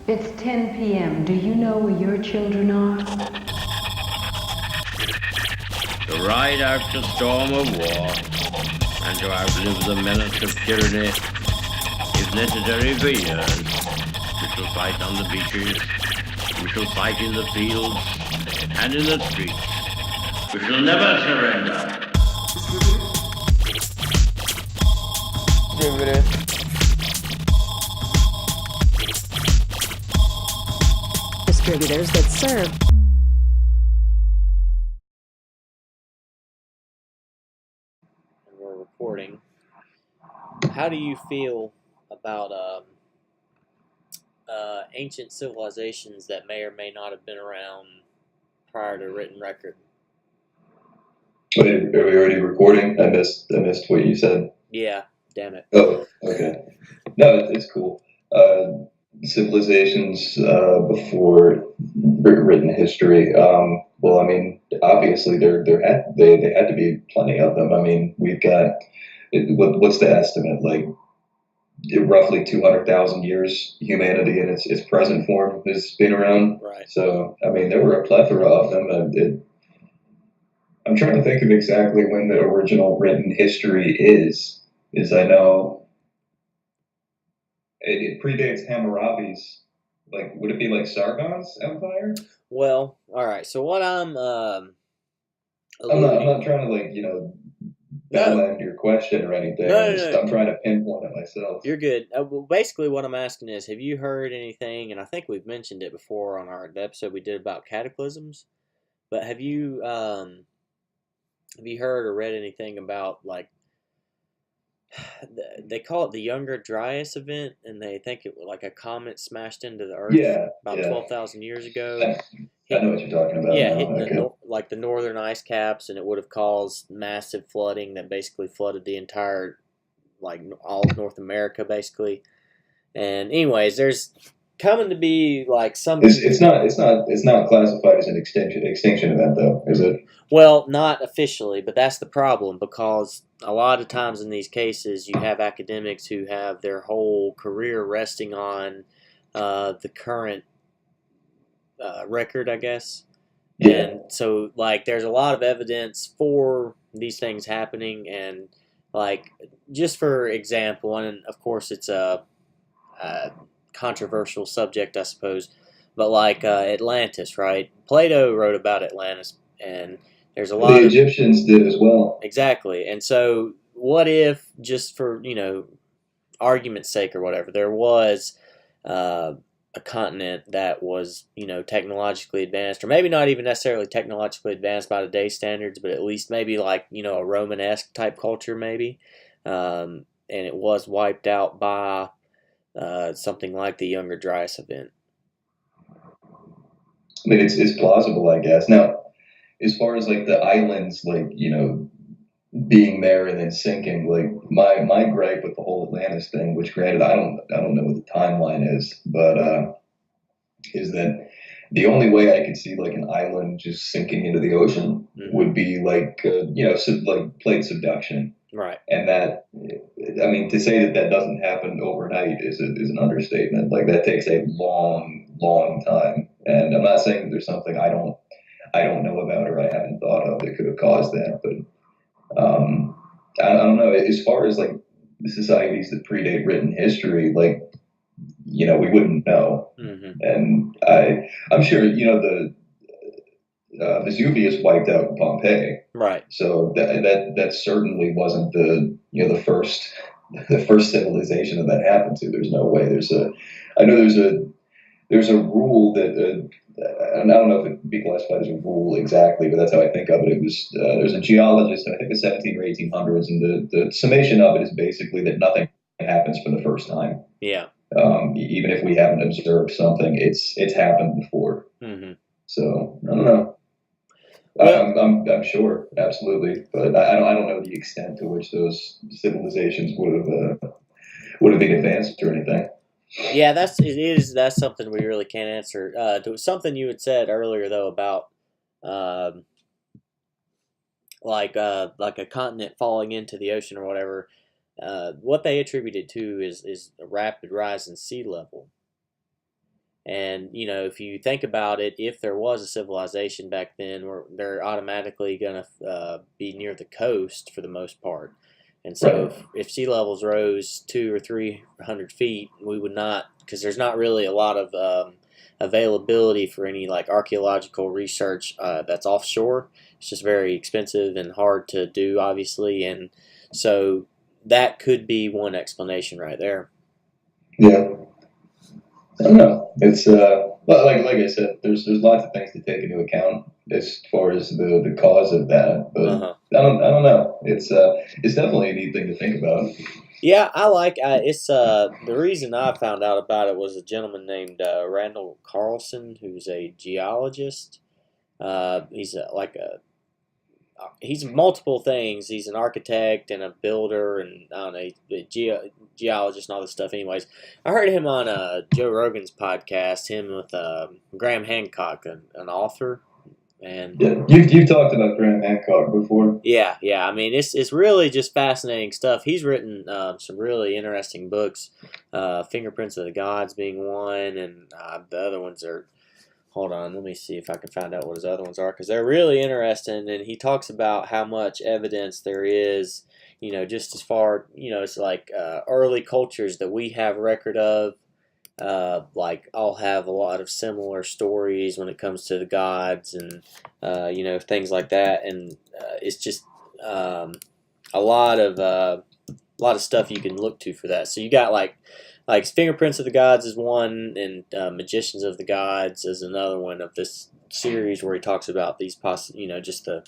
It's 10 p.m. Do you know where your children are? To ride out the storm of war and to outlive the menace of tyranny, if necessary for years, we shall fight on the beaches, we shall fight in the fields and in the streets. We shall never surrender. Distributors that serve. And we're recording. How do you feel about ancient civilizations that may or may not have been around prior to written record? Wait, are we already recording? I missed what you said. Yeah, damn it. Oh, okay. No, it's cool. Civilizations before written history. Well, I mean, obviously they had to be plenty of them. I mean, we've got what's the estimate? Like roughly 200,000 years humanity in its present form has been around. Right. So, I mean, there were a plethora of them. I'm trying to think of exactly when the original written history is. I know it predates Hammurabi's. Like, would it be like Sargon's empire? Well, all right. So what I'm I'm alluding. not trying to bell end your question or anything. No. I'm trying to pinpoint it myself. You're good. Well, basically, what I'm asking is, have you heard anything? And I think we've mentioned it before on the episode we did about cataclysms. But have you heard or read anything about, like, they call it the Younger Dryas event, and they think it was like a comet smashed into the Earth about 12,000 years ago. I know what you're talking about. Yeah, now. hitting the northern ice caps, and it would have caused massive flooding that basically flooded the entire, like, all of North America, basically. And anyways, there's coming to be like some. It's not classified as an extinction event, though, is it? Well, not officially, but that's the problem, because a lot of times in these cases you have academics who have their whole career resting on the current record, I guess. Yeah. And so, like, there's a lot of evidence for these things happening, and, like, just for example, and of course it's a controversial subject, I suppose, but like Atlantis, right? Plato wrote about Atlantis, and there's a lot the Egyptians did as well. Exactly. And so what if, just for, argument's sake or whatever, there was a continent that was, technologically advanced, or maybe not even necessarily technologically advanced by today's standards, but at least maybe like, a Romanesque type culture maybe, and it was wiped out by something like the Younger Dryas event. I mean, it's plausible, I guess. Now, as far as like the islands, like, being there and then sinking, like my gripe with the whole Atlantis thing, which granted I don't know what the timeline is, but is that the only way I could see like an island just sinking into the ocean would be like like plate subduction. Right. And that, I mean, to say that doesn't happen overnight is an understatement. Like, that takes a long time. And I'm not saying that there's something I don't know about or I haven't thought of that could have caused that, but I don't know. As far as like the societies that predate written history, like, we wouldn't know. Mm-hmm. And I'm sure the Vesuvius wiped out Pompeii. Right. So that certainly wasn't the first civilization that happened to. There's no way. I know there's a rule that I don't know if it would be classified as a rule exactly, but that's how I think of it. It was there's a geologist in I think the 17 or 1800s, and the summation of it is basically that nothing happens for the first time. Yeah. Even if we haven't observed something, it's happened before. Mm-hmm. So I don't know. Well, I'm sure, absolutely, but I don't know the extent to which those civilizations would have been advanced or anything. Yeah, that's something we really can't answer. There was something you had said earlier though about like a continent falling into the ocean or whatever. What they attributed to is a rapid rise in sea level. And, if you think about it, if there was a civilization back then, they're automatically going to be near the coast for the most part. And so if sea levels rose 200 or 300 feet, we would not, because there's not really a lot of availability for any like archaeological research that's offshore. It's just very expensive and hard to do, obviously. And so that could be one explanation right there. Yeah. I don't know. It's well, like I said, there's lots of things to take into account as far as the cause of that, but I don't know. It's definitely a neat thing to think about. Yeah, I like it's the reason I found out about it was a gentleman named Randall Carlson, who's a geologist. He's he's multiple things. He's an architect and a builder, and I don't know, geologist and all this stuff. Anyways, I heard him on Joe Rogan's podcast. Him with Graham Hancock, an author. And yeah, you've talked about Graham Hancock before. Yeah. I mean, it's really just fascinating stuff. He's written some really interesting books. Fingerprints of the Gods being one, and the other ones are. Hold on, let me see if I can find out what his other ones are, because they're really interesting. And he talks about how much evidence there is, just as far, it's like early cultures that we have record of, like all have a lot of similar stories when it comes to the gods and, things like that. And it's just a lot of stuff you can look to for that. So you got like Fingerprints of the Gods is one, and Magicians of the Gods is another one of this series where he talks about these just the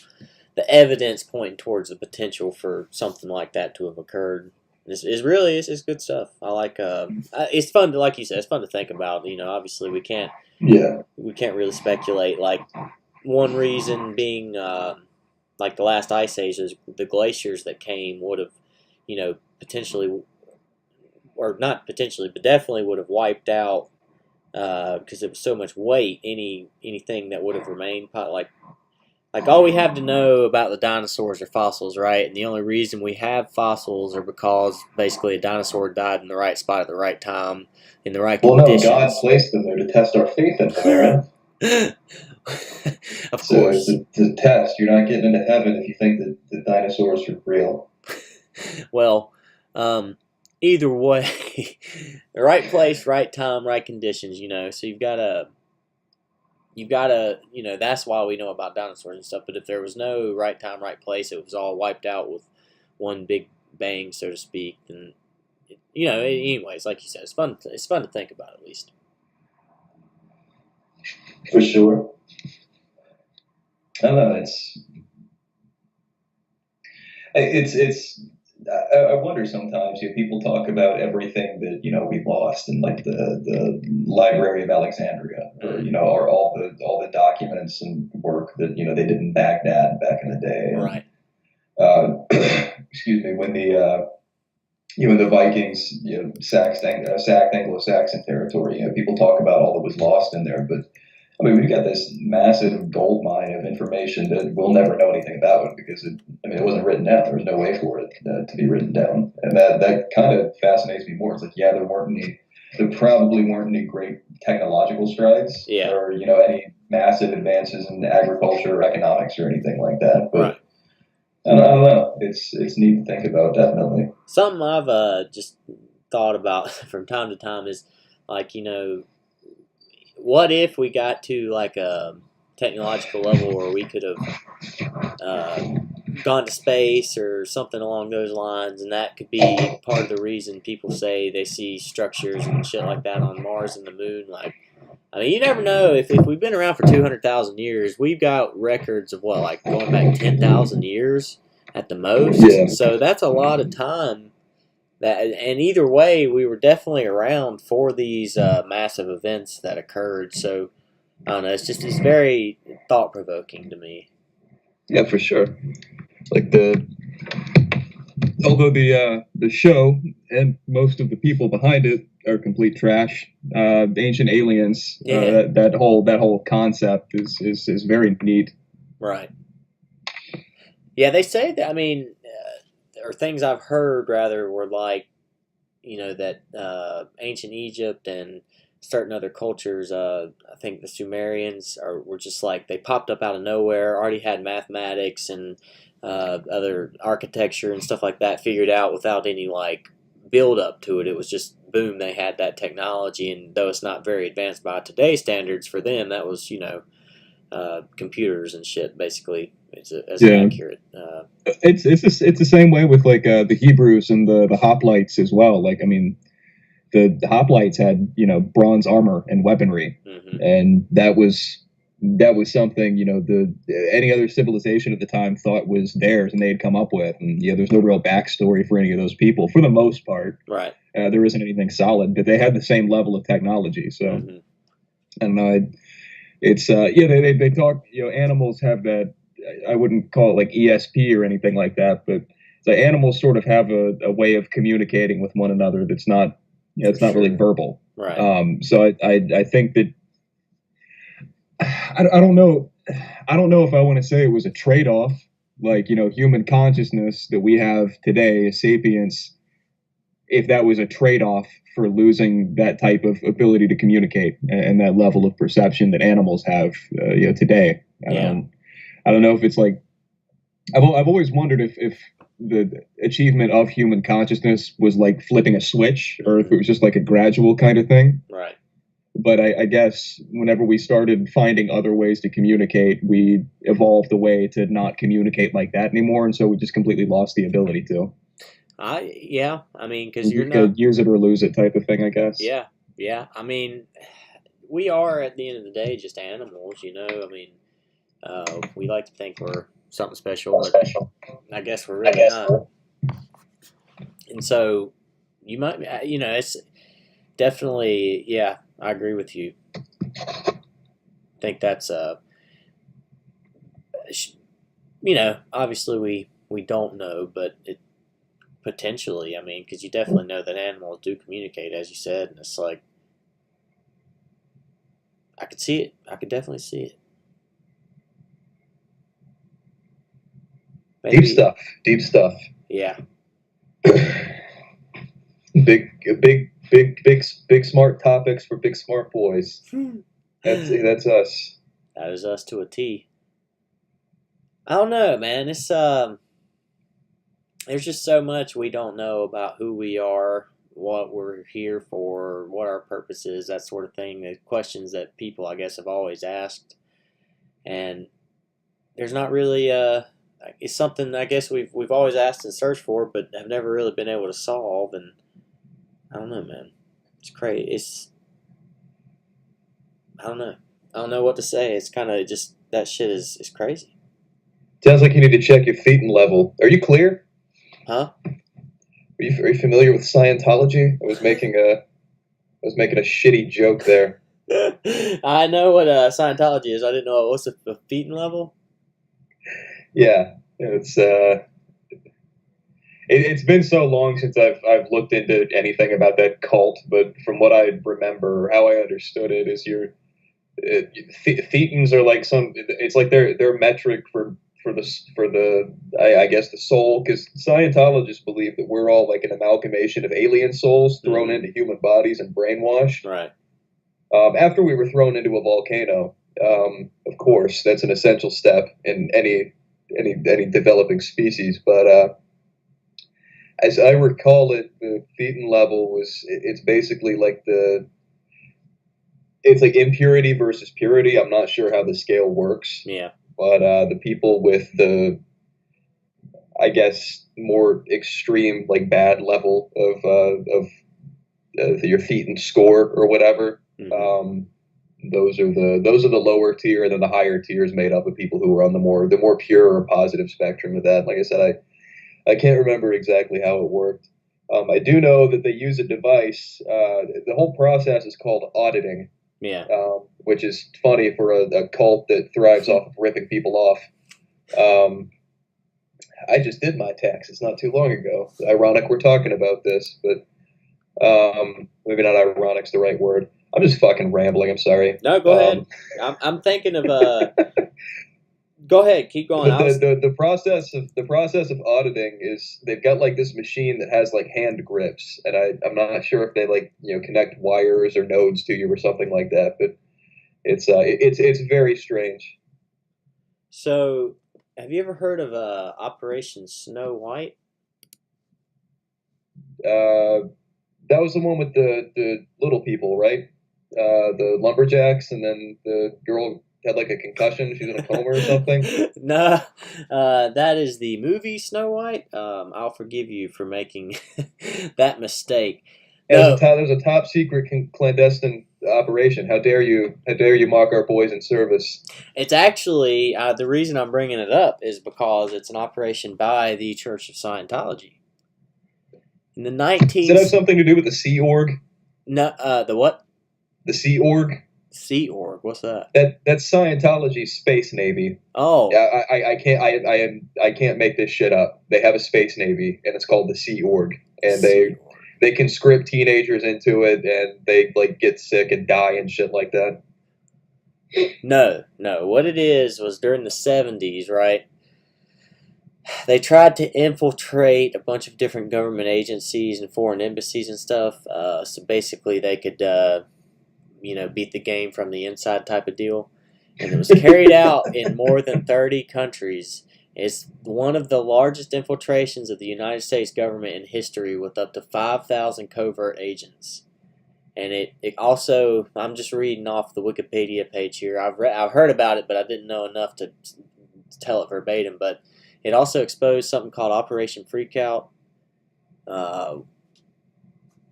evidence pointing towards the potential for something like that to have occurred. It's good stuff. I like it's fun to, like you said, it's fun to think about. Obviously we can't really speculate. Like one reason being like the last ice ages, the glaciers that came would have potentially. Or not potentially, but definitely would have wiped out because it was so much weight. Anything that would have remained, like all we have to know about the dinosaurs are fossils, right? And the only reason we have fossils are because basically a dinosaur died in the right spot at the right time in the right conditions. No, God placed them there to test our faith in them, Aaron. Of course, it's a test. You're not getting into heaven if you think that the dinosaurs are real. Well. Either way, the right place, right time, right conditions, so you've got to, that's why we know about dinosaurs and stuff. But if there was no right time, right place, it was all wiped out with one big bang, so to speak. And, anyways, like you said, it's fun to think about at least. For sure. I don't know, it's I wonder sometimes, people talk about everything that we lost in like the Library of Alexandria, or all the documents and work that they did in Baghdad back in the day. Right. Excuse me, when the Vikings sacked Anglo-Saxon territory, people talk about all that was lost in there, but I mean, we've got this massive gold mine of information that we'll never know anything about because it wasn't written down. There was no way for it to be written down, and that kind of fascinates me more. It's like, there probably weren't any great technological strides, or any massive advances in agriculture or economics or anything like that. But right. I don't know. It's neat to think about, definitely. Something I've just thought about from time to time is like what if we got to like a technological level where we could have gone to space or something along those lines, and that could be part of the reason people say they see structures and shit like that on Mars and the moon. Like, I mean, you never know. If we've been around for 200,000 years, we've got records of like going back 10,000 years at the most. Yeah. So that's a lot of time. And either way, we were definitely around for these massive events that occurred. So I don't know. It's very thought provoking to me. Yeah, for sure. Like although the show and most of the people behind it are complete trash. Ancient Aliens. Yeah. That whole concept is very neat. Right. Yeah, they say that. I mean, or things I've heard rather were like, that ancient Egypt and certain other cultures. I think the Sumerians were just like they popped up out of nowhere, already had mathematics and other architecture and stuff like that figured out without any like build up to it. It was just boom, they had that technology, and though it's not very advanced by today's standards, for them that was computers and shit basically. It's accurate. It's the same way with like the Hebrews and the hoplites as well. Like I mean, the hoplites had bronze armor and weaponry, and that was something any other civilization at the time thought was theirs and they had come up with. And there's no real backstory for any of those people for the most part. Right. There isn't anything solid, but they had the same level of technology. So I don't know. It's they talk. Animals have that. I wouldn't call it like ESP or anything like that, but the animals sort of have a way of communicating with one another that's not, it's not really verbal. Right. So I think that I don't know if I want to say it was a trade-off, like human consciousness that we have today as sapiens, if that was a trade-off for losing that type of ability to communicate and that level of perception that animals have today. I don't know if it's like I've always wondered if the achievement of human consciousness was like flipping a switch or if it was just like a gradual kind of thing. Right. But I guess whenever we started finding other ways to communicate, we evolved a way to not communicate like that anymore, and so we just completely lost the ability to. I mean, because you're not use it or lose it type of thing, I guess. Yeah. I mean, we are at the end of the day just animals, I mean. We like to think we're something special, but I guess we're really not. And so you might, it's definitely, I agree with you. I think that's, obviously we don't know, but it potentially, I mean, because you definitely know that animals do communicate, as you said, and it's like, I could see it. I could definitely see it. Maybe. Deep stuff. Yeah. Big smart topics for big smart boys. That's us. That is us to a T. I don't know, man. It's there's just so much we don't know about who we are, what we're here for, what our purpose is, that sort of thing. The questions that people, I guess, have always asked, and there's not really it's something I guess we've always asked and searched for, but have never really been able to solve. And I don't know, man. It's crazy. I don't know what to say. It's kind of just that shit is crazy. Sounds like you need to check your thetan level. Are you clear? Huh? Are you familiar with Scientology? I was making a shitty joke there. I know what Scientology is. I didn't know what's the thetan level. Yeah, it's been so long since I've looked into anything about that cult, but from what I remember, how I understood it is thetans are like it's like their metric for the I guess the soul, because Scientologists believe that we're all like an amalgamation of alien souls thrown into human bodies and brainwashed. Right. After we were thrown into a volcano, of course, that's an essential step in any developing species, but as I recall it, the thetan level it's basically like it's like impurity versus purity. I'm not sure how the scale works. Yeah. But the people with the, I guess, more extreme like bad level of your thetan score or whatever, those are the lower tier, and then the higher tier is made up of people who are on the more pure or positive spectrum of that. Like I said, I can't remember exactly how it worked. I do know that they use a device. The whole process is called auditing. Yeah. Which is funny for a cult that thrives off of ripping people off. I just did my taxes not too long ago. Ironic we're talking about this, but maybe not ironic's the right word. I'm just fucking rambling. I'm sorry. No, go ahead. I'm thinking of Go ahead, keep going. The process of auditing is they've got like this machine that has like hand grips, and I'm not sure if they like connect wires or nodes to you or something like that, but it's very strange. So, have you ever heard of Operation Snow White? That was the one with the little people, right? The lumberjacks, and then the girl had like a concussion. She was in a coma or something. No, that is the movie Snow White. I'll forgive you for making that mistake. No, There was a top secret clandestine operation. How dare you? How dare you mock our boys in service? it's actually the reason I'm bringing it up is because it's an operation by the Church of Scientology. In the Does it have something to do with the Sea Org? No, the what? The Sea Org? Sea Org. What's that? That's Scientology's space navy. Oh, I can't make this shit up. They have a space navy, and it's called the Sea Org, and they conscript teenagers into it, and they like get sick and die and shit like that. No. What it is was during the 70s, right? They tried to infiltrate a bunch of different government agencies and foreign embassies and stuff. So basically, they could, beat the game from the inside type of deal. And it was carried out in more than 30 countries. It's one of the largest infiltrations of the United States government in history, with up to 5,000 covert agents. And it also, I'm just reading off the Wikipedia page here. I've heard about it, but I didn't know enough to tell it verbatim. But it also exposed something called Operation Freakout.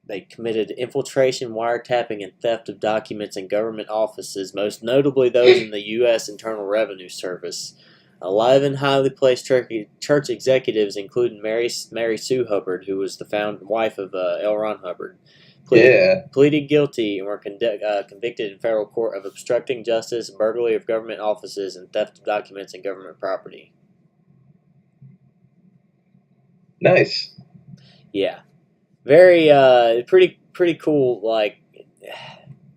They committed infiltration, wiretapping, and theft of documents in government offices, most notably those in the U.S. Internal Revenue Service. 11 highly placed church executives, including Mary Sue Hubbard, who was the wife of L. Ron Hubbard, pleaded guilty and were convicted in federal court of obstructing justice, burglary of government offices, and theft of documents and government property. Nice. Yeah, very pretty cool. Like,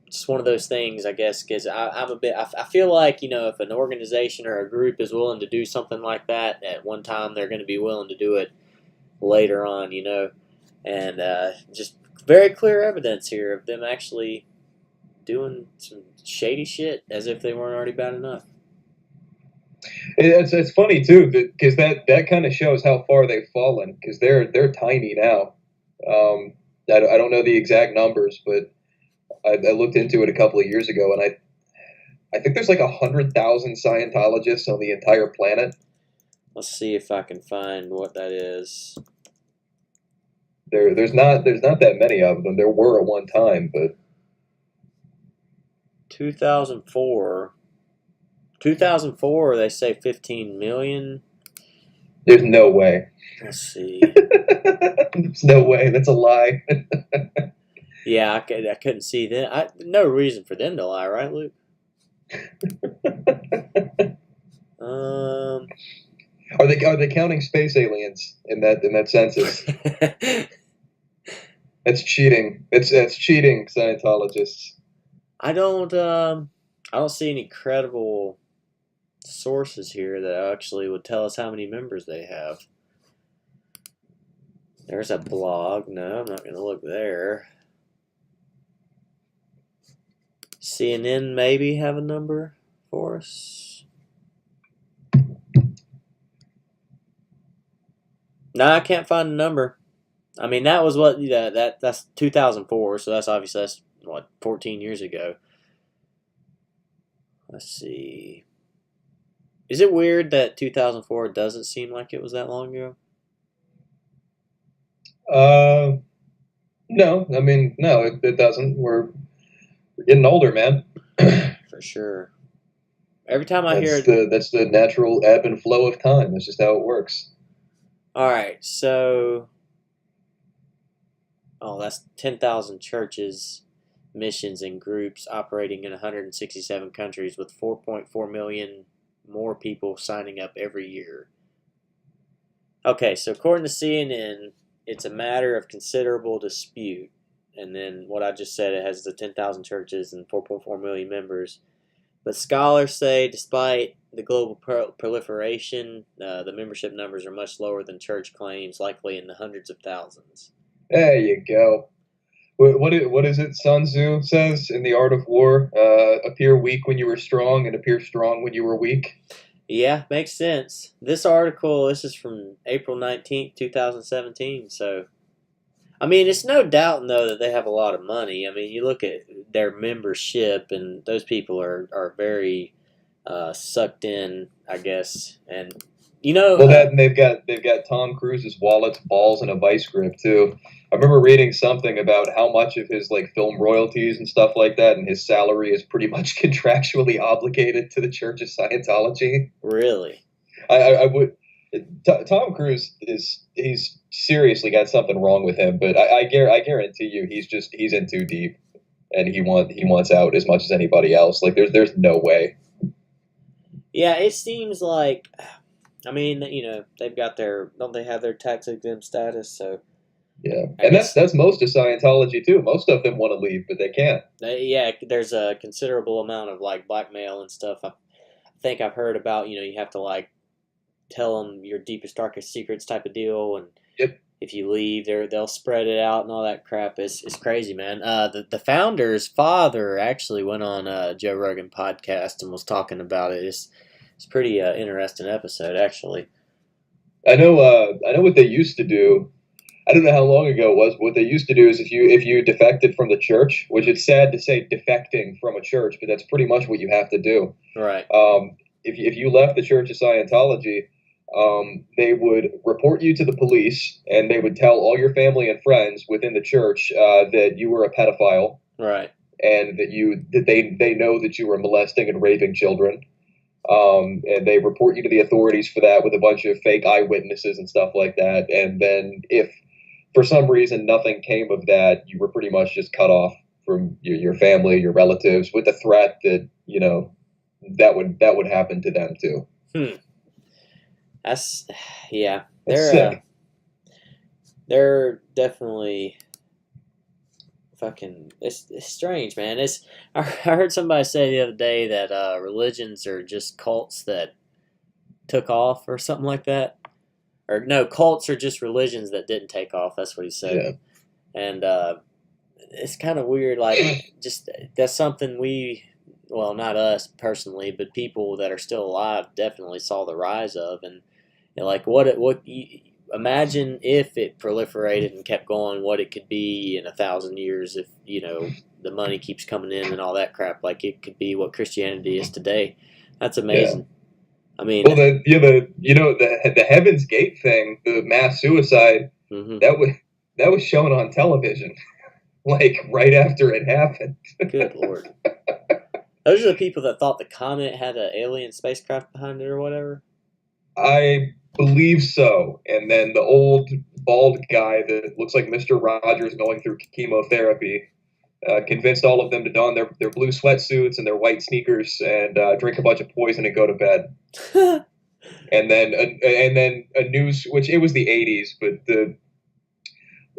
just one of those things, I guess. Because I feel like if an organization or a group is willing to do something like that at one time, they're going to be willing to do it later on. And just very clear evidence here of them actually doing some shady shit as if they weren't already bad enough. It's funny too, because that kind of shows how far they've fallen, because they're tiny now. I don't know the exact numbers, but I looked into it a couple of years ago, and I think there's like 100,000 Scientologists on the entire planet. Let's see if I can find what that is. There's not that many of them. There were at one time, but 2004, they say 15 million. There's no way. Let's see. There's no way. That's a lie. Yeah, I couldn't see them. No reason for them to lie, right, Luke? Are they counting space aliens in that census? That's cheating. That's cheating, Scientologists. I don't see any credible sources here that actually would tell us how many members they have. There's a blog. No, I'm not going to look there. CNN maybe have a number for us. No, I can't find a number. I mean, that was that's 2004, so that's 14 years ago. Let's see. Is it weird that 2004 doesn't seem like it was that long ago? No. I mean, no, it doesn't. We're getting older, man. For sure. Every time I hear that's the natural ebb and flow of time. That's just how it works. All right, so that's 10,000 churches, missions, and groups operating in 167 countries, with 4.4 million more people signing up every year. Okay, so according to CNN, it's a matter of considerable dispute. And then what I just said, it has the 10,000 churches and 4.4 million members. But scholars say despite the global proliferation, the membership numbers are much lower than church claims, likely in the hundreds of thousands. There you go. What is it Sun Tzu says in The Art of War? Appear weak when you were strong and appear strong when you were weak. Yeah, makes sense. This is from April 19th, 2017. So, I mean, it's no doubt, though, that they have a lot of money. I mean, you look at their membership, and those people are very sucked in, I guess. And, well, they've got Tom Cruise's wallets, balls, and a vice grip, too. I remember reading something about how much of his film royalties and stuff like that, and his salary is pretty much contractually obligated to the Church of Scientology. Really? I would. Tom Cruise he's seriously got something wrong with him, but I guarantee you he's in too deep, and he wants out as much as anybody else. There's no way. Yeah, it seems like. I mean, they've got don't they have their tax exempt status? So. Yeah, and that's most of Scientology too. Most of them want to leave, but they can't. There's a considerable amount of blackmail and stuff. I think I've heard about. You have to tell them your deepest, darkest secrets type of deal, and yep. If you leave, they'll spread it out and all that crap. It's crazy, man. The founder's father actually went on Joe Rogan podcast and was talking about it. It's pretty interesting episode, actually. I know what they used to do. I don't know how long ago it was, but what they used to do is if you defected from the church, which it's sad to say defecting from a church, but that's pretty much what you have to do. Right. If you left the Church of Scientology, they would report you to the police, and they would tell all your family and friends within the church that you were a pedophile. Right. And that they know that you were molesting and raping children. And they report you to the authorities for that with a bunch of fake eyewitnesses and stuff like that. And then if for some reason nothing came of that, you were pretty much just cut off from your family, your relatives, with the threat that that would happen to them too. That's yeah. That's They're definitely fucking. It's strange, man. I heard somebody say the other day that religions are just cults that took off or something like that. Or no, cults are just religions that didn't take off. That's what he said. Yeah. And it's kind of weird. Just that's something well, not us personally, but people that are still alive definitely saw the rise of. And imagine if it proliferated and kept going, what it could be in 1,000 years if the money keeps coming in and all that crap. It could be what Christianity is today. That's amazing. Yeah. I mean, well, the Heaven's Gate thing, the mass suicide, mm-hmm. that was shown on television, right after it happened. Good Lord. Those are the people that thought the comet had an alien spacecraft behind it or whatever? I believe so. And then the old bald guy that looks like Mr. Rogers going through chemotherapy convinced all of them to don their blue sweatsuits and their white sneakers and drink a bunch of poison and go to bed. and then a news, which it was the 80s, but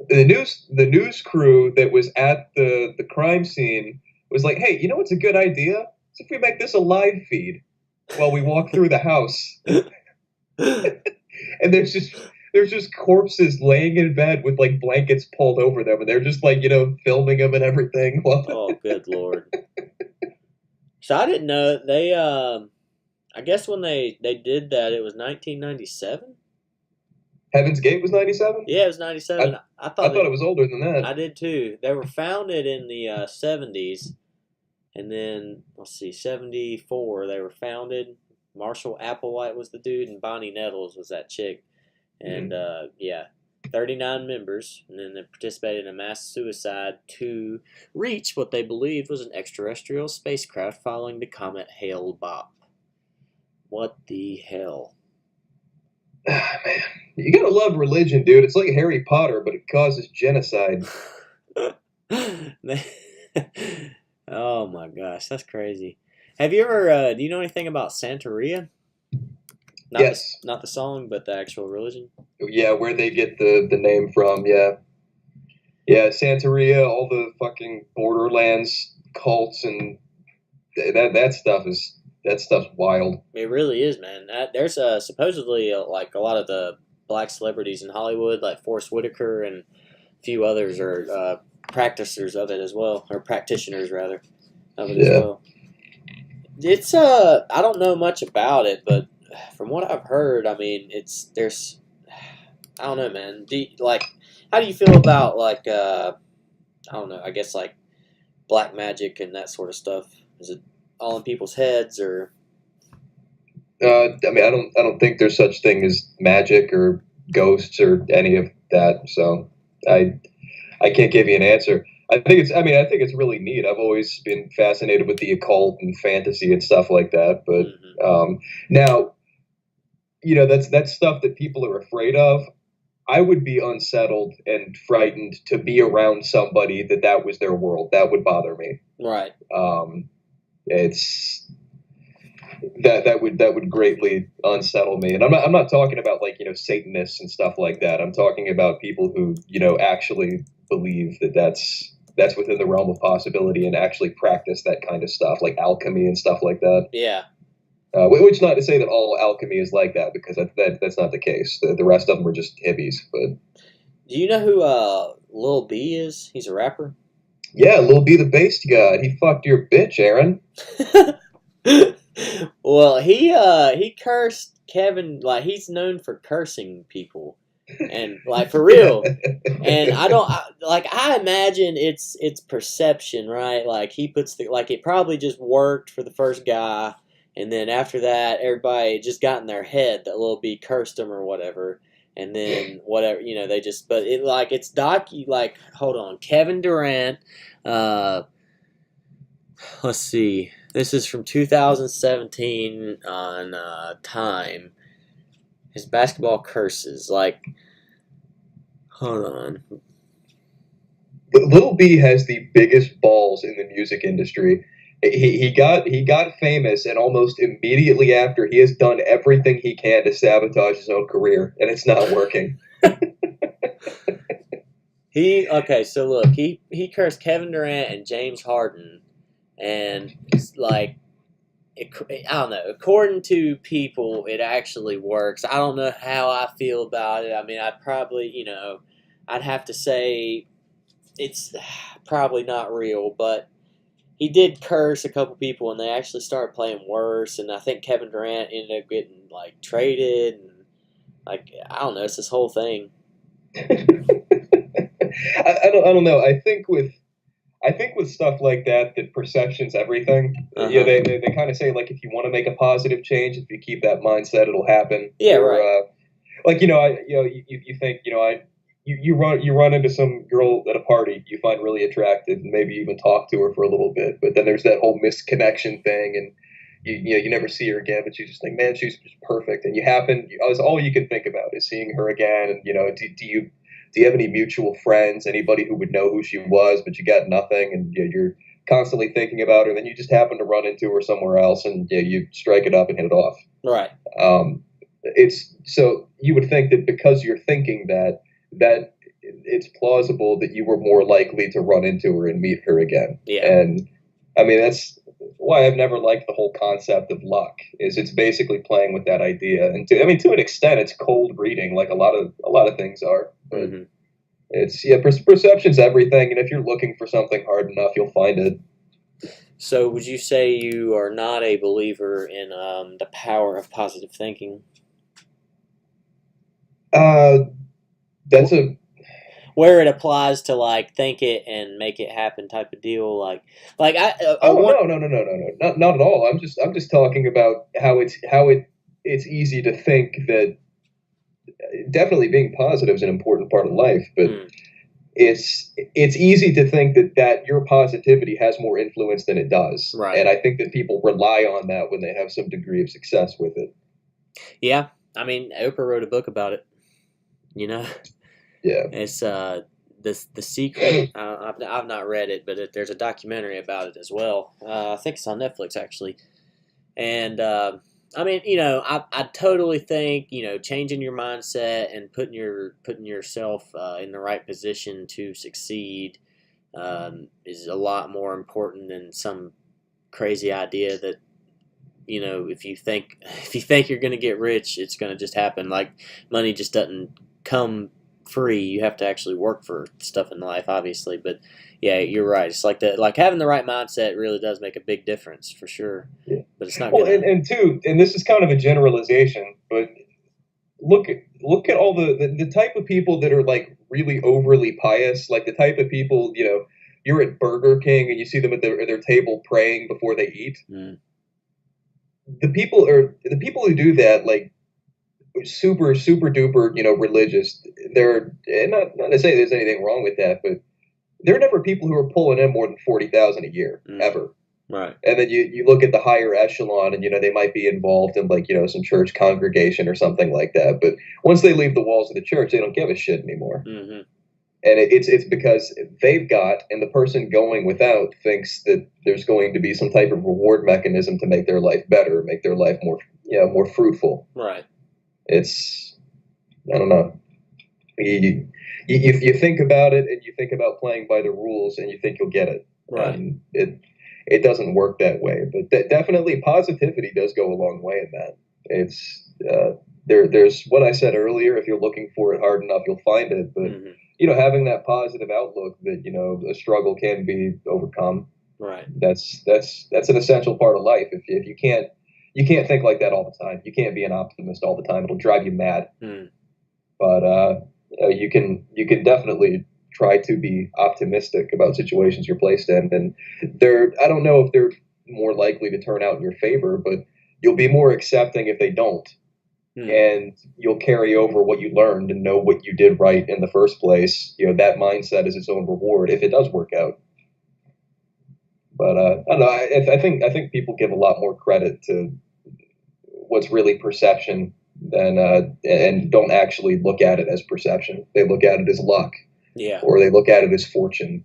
the news crew that was at the crime scene was like, hey, what's a good idea? So if we make this a live feed while we walk through the house. And there's just corpses laying in bed with blankets pulled over them, and they're just filming them and everything. Oh, good Lord. So I didn't know they I guess when they did that it was 1997. Heaven's Gate was 97? Yeah, it was 97. I thought it was older than that. I did too. They were founded in the 70s, and then 74 they were founded. Marshall Applewhite was the dude, and Bonnie Nettles was that chick. And 39 members, and then they participated in a mass suicide to reach what they believed was an extraterrestrial spacecraft following the comet Hale-Bopp. What the hell? Man, you gotta love religion, dude. It's like Harry Potter, but it causes genocide. Oh my gosh, that's crazy. Have you ever, do you know anything about Santeria? Yes. Not the song, but the actual religion? Yeah, where they get the name from, yeah. Yeah, Santeria, all the fucking Borderlands cults and that stuff's wild. It really is, man. There's supposedly like a lot of the black celebrities in Hollywood, like Forrest Whitaker and a few others, are practitioners of it as well, or practitioners rather of it as well. It's I don't know much about it, but from what I've heard, I mean, I don't know, man. How do you feel about like I don't know, I guess like black magic and that sort of stuff? Is it all in people's heads, or? I mean, I don't think there's such thing as magic or ghosts or any of that. So I can't give you an answer. I think it's really neat. I've always been fascinated with the occult and fantasy and stuff like that. But now, that's stuff that people are afraid of. I would be unsettled and frightened to be around somebody that was their world. That would bother me. Right. It's that would greatly unsettle me. And I'm not talking about like, Satanists and stuff like that. I'm talking about people who, actually believe that's within the realm of possibility and actually practice that kind of stuff, like alchemy and stuff like that. Yeah. Which not to say that all alchemy is like that, because that's not the case. The rest of them are just hippies. But do you know who Lil B is? He's a rapper. Yeah, Lil B the bass god. He fucked your bitch, Aaron. Well, he cursed Kevin. Like, he's known for cursing people, and like for real. And I imagine it's perception, right? Like he puts it probably just worked for the first guy. And then after that, everybody just got in their head that Lil B cursed him or whatever. And then whatever, they just, but it's hold on, Kevin Durant, let's see, this is from 2017 on Time. His basketball curses, hold on. Lil B has the biggest balls in the music industry. He got famous, and almost immediately after, he has done everything he can to sabotage his own career, and it's not working. So look, he cursed Kevin Durant and James Harden, and I don't know. According to people, it actually works. I don't know how I feel about it. I mean, I'd probably, I'd have to say it's probably not real, but he did curse a couple people, and they actually started playing worse. And I think Kevin Durant ended up getting traded, and I don't know. It's this whole thing. I don't know. I think with stuff like that perception's everything. Uh-huh. Yeah, they kind of say if you want to make a positive change, if you keep that mindset, it'll happen. Yeah, right. You think You run into some girl at a party you find really attractive, and maybe even talk to her for a little bit, but then there's that whole misconnection thing, and you never see her again, but you just think, man, she's just perfect, and all you can think about is seeing her again, and do you have any mutual friends, anybody who would know who she was, but you got nothing, and you're constantly thinking about her, and then you just happen to run into her somewhere else, and you strike it up and hit it off. Right. It's so you would think that because you're thinking that it's plausible that you were more likely to run into her and meet her again. Yeah. And I mean, that's why I've never liked the whole concept of luck. It's basically playing with that idea, and to an extent, it's cold reading, like a lot of things are. But mm-hmm. It's perception's everything, and if you're looking for something hard enough, you'll find it. So, would you say you are not a believer in the power of positive thinking? That's where it applies to think it and make it happen type of deal, No, not at all. I'm just talking about how it's easy to think that definitely being positive is an important part of life, but it's easy to think that your positivity has more influence than it does. Right. And I think that people rely on that when they have some degree of success with it. Yeah. I mean, Oprah wrote a book about it. Yeah. It's The Secret. I've not read it, but there's a documentary about it as well. I think it's on Netflix, actually. And I mean, I totally think changing your mindset and putting yourself in the right position to succeed is a lot more important than some crazy idea that, you know, if you think you're going to get rich, it's going to just happen. Like, money just doesn't come free. You have to actually work for stuff in life, obviously. But yeah, you're right. It's like that. Like, having the right mindset really does make a big difference, for sure. Yeah. But it's not. Well, and two, and this is kind of a generalization, but look at all the type of people that are like really overly pious, like the type of people, you know, you're at Burger King and you see them at their table praying before they eat. Mm. The people who do that, like, super duper, you know, religious. They're not to say there's anything wrong with that, but they're never people who are pulling in more than 40,000 a year ever. Right. And then you look at the higher echelon, and, you know, they might be involved in, like, you know, some church congregation or something like that. But once they leave the walls of the church, they don't give a shit anymore. Mm-hmm. And it's because they've got, and the person going without thinks that there's going to be some type of reward mechanism to make their life better, make their life more, you know, more fruitful. Right. It's, I don't know. You think about it, and you think about playing by the rules, and you think you'll get it. Right. And it doesn't work that way. But definitely positivity does go a long way in that. It's there's what I said earlier. If you're looking for it hard enough, you'll find it. But Mm-hmm. you know, having that positive outlook that, you know, a struggle can be overcome. Right. That's an essential part of life. If you can't think like that all the time. You can't be an optimist all the time. It'll drive you mad. Mm. But you can definitely try to be optimistic about situations you're placed in. And I don't know if they're more likely to turn out in your favor, but you'll be more accepting if they don't. And you'll carry over what you learned and know what you did right in the first place. You know, that mindset is its own reward if it does work out. But I don't know. I think people give a lot more credit to what's really perception than and don't actually look at it as perception. They look at it as luck. Yeah. Or they look at it as fortune.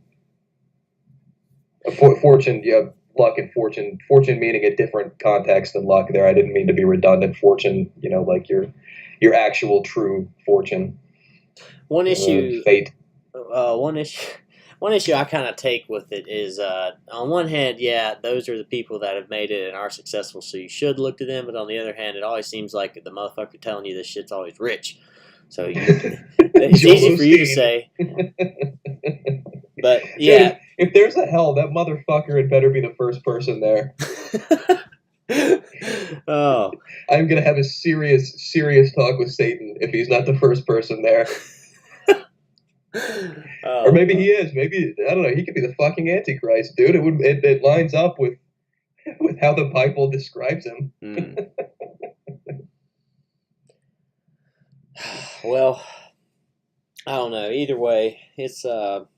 Fortune, yeah. Luck and fortune meaning a different context than luck there. I didn't mean to be redundant. Fortune, you know, like your actual true fortune. One issue, fate. One issue I kind of take with it is, on one hand, yeah, those are the people that have made it and are successful, so you should look to them. But on the other hand, it always seems like the motherfucker telling you this shit's always rich. So it's easy for you to say. But yeah, if there's a hell, that motherfucker had better be the first person there. Oh, I'm gonna have a serious talk with Satan if he's not the first person there. Or maybe he is. Maybe, I don't know. He could be the fucking Antichrist, dude. It lines up with how the Bible describes him. Well, I don't know. Either way, it's all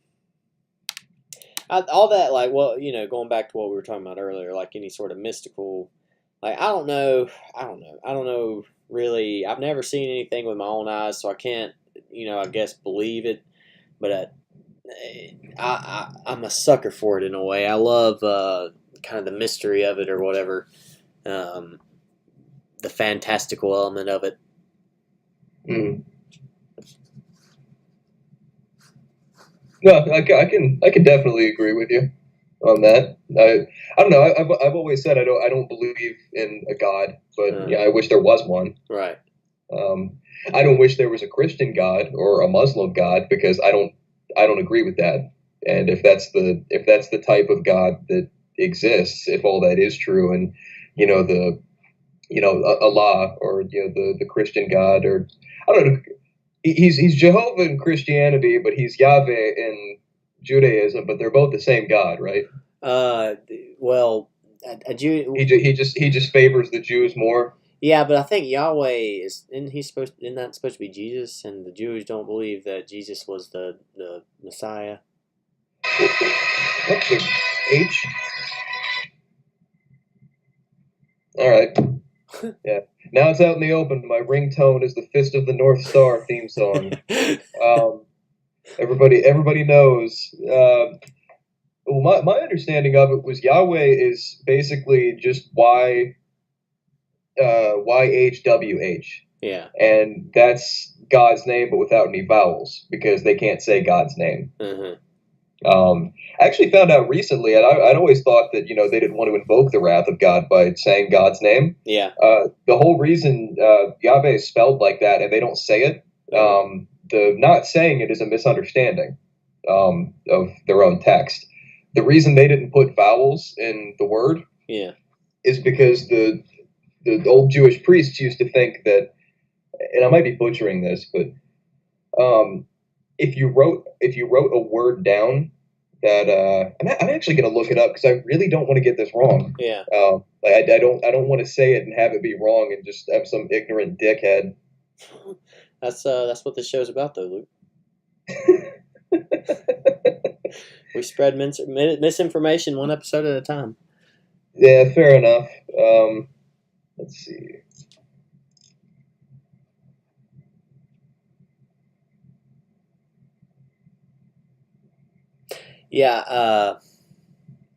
that, like, well, you know, going back to what we were talking about earlier, like any sort of mystical, like, I don't know really. I've never seen anything with my own eyes, so I can't, you know, I guess believe it. But I'm a sucker for it in a way. I love kind of the mystery of it or whatever, the fantastical element of it. Mm. No, I can definitely agree with you on that. I don't know. I've always said I don't believe in a God, but yeah, I wish there was one. Right. I don't wish there was a Christian God or a Muslim God, because I don't agree with that. And if that's the type of God that exists, if all that is true, and you know Allah, or you know the Christian God, or I don't know. He's Jehovah in Christianity, but he's Yahweh in Judaism. But they're both the same God, right? Well, a Jew. He just favors the Jews more. Yeah, but I think Yahweh isn't that supposed to be Jesus? And the Jews don't believe that Jesus was the Messiah. What's the H? All right. Yeah. Now it's out in the open. My ringtone is the Fist of the North Star theme song. Everybody knows. Well, my understanding of it was Yahweh is basically just YHWH. Yeah. And that's God's name, but without any vowels, because they can't say God's name. Mm-hmm. I actually found out recently, and I'd always thought that, they didn't want to invoke the wrath of God by saying God's name. Yeah. The whole reason Yahweh is spelled like that and they don't say it, the not saying it is a misunderstanding of their own text. The reason they didn't put vowels in the word is because the old Jewish priests used to think that, and I might be butchering this, but if you wrote a word down that I'm actually going to look it up because I really don't want to get this wrong. Yeah. I don't want to say it and have it be wrong and just have some ignorant dickhead. That's what this show's about, though, Luke. We spread misinformation one episode at a time. Yeah, fair enough. Let's see. Yeah, I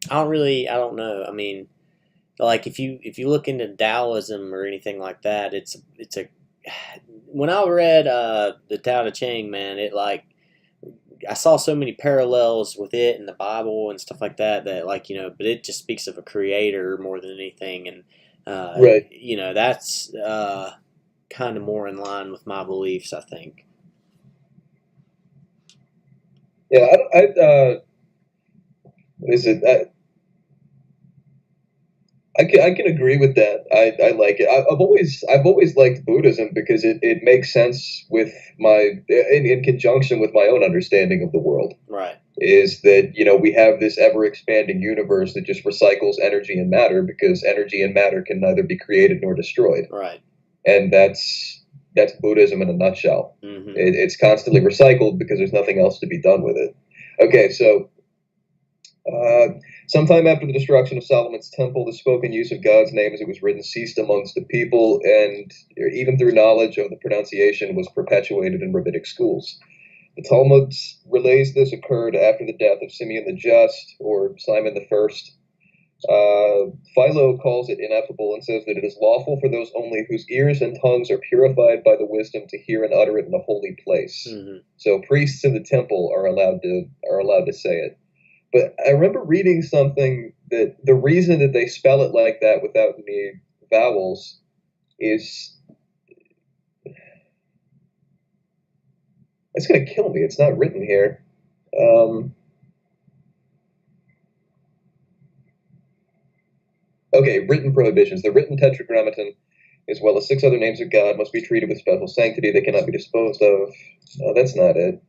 don't know. I mean, like if you look into Taoism or anything like that, it's a. When I read the Tao Te Ching, man, I saw so many parallels with it and the Bible and stuff like that but it just speaks of a creator more than anything, and right. That's kind of more in line with my beliefs, I think. Yeah, what is it? I can agree with that. I like it. I've always liked Buddhism because it makes sense with in conjunction with my own understanding of the world. Right. Is that we have this ever expanding universe that just recycles energy and matter because energy and matter can neither be created nor destroyed. Right. And that's Buddhism in a nutshell. Mm-hmm. It's constantly recycled because there's nothing else to be done with it. Okay, so. Sometime after the destruction of Solomon's temple, the spoken use of God's name as it was written ceased amongst the people, and even through knowledge of the pronunciation was perpetuated in rabbinic schools. The Talmud relays this occurred after the death of Simeon the Just, or Simon the First. Philo calls it ineffable and says that it is lawful for those only whose ears and tongues are purified by the wisdom to hear and utter it in a holy place. Mm-hmm. So priests in the temple are allowed to say it. But I remember reading something that the reason that they spell it like that without any vowels is it's going to kill me. It's not written here. Okay, written prohibitions. The written tetragrammaton, as well as 6 other names of God, must be treated with special sanctity. They cannot be disposed of. No, that's not it.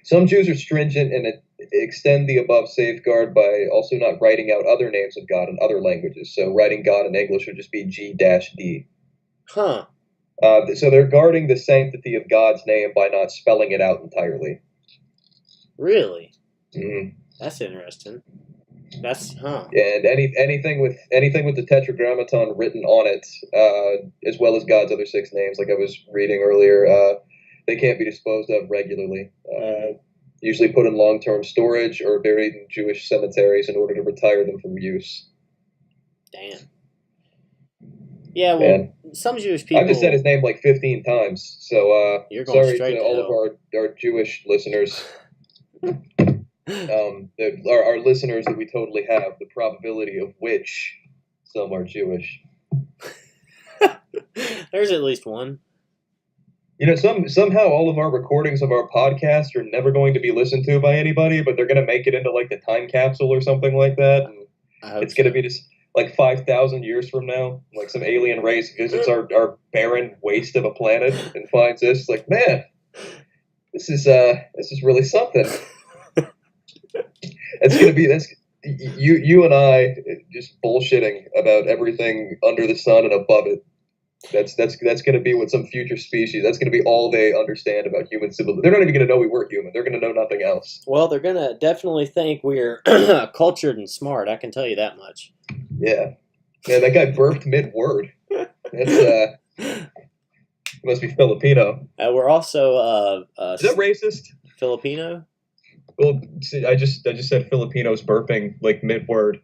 Some Jews are stringent and extend the above safeguard by also not writing out other names of God in other languages. So writing God in English would just be G-D. Huh. So they're guarding the sanctity of God's name by not spelling it out entirely. Really? Mm-hmm. That's interesting. And anything with the tetragrammaton written on it, as well as God's other 6 names, like I was reading earlier, they can't be disposed of regularly. Usually put in long-term storage or buried in Jewish cemeteries in order to retire them from use. Damn. Yeah, well, some Jewish people. I've just said his name like 15 times, so you're going sorry straight to all of our Jewish listeners. Our listeners that we totally have, the probability of which some are Jewish. There's at least one. Somehow all of our recordings of our podcast are never going to be listened to by anybody, but they're going to make it into like the time capsule or something like that. And it's going to be just like 5,000 years from now, like some alien race visits our barren waste of a planet and finds this. Like, man, this is really something. It's going to be you and I just bullshitting about everything under the sun and above it. That's going to be what some future species. That's going to be all they understand about human civilization. They're not even going to know we were human. They're going to know nothing else. Well, they're going to definitely think we're cultured and smart. I can tell you that much. Yeah, that guy burped mid-word. That's must be Filipino. We're also is that racist? Filipino. Well, see, I just said Filipinos burping like mid-word.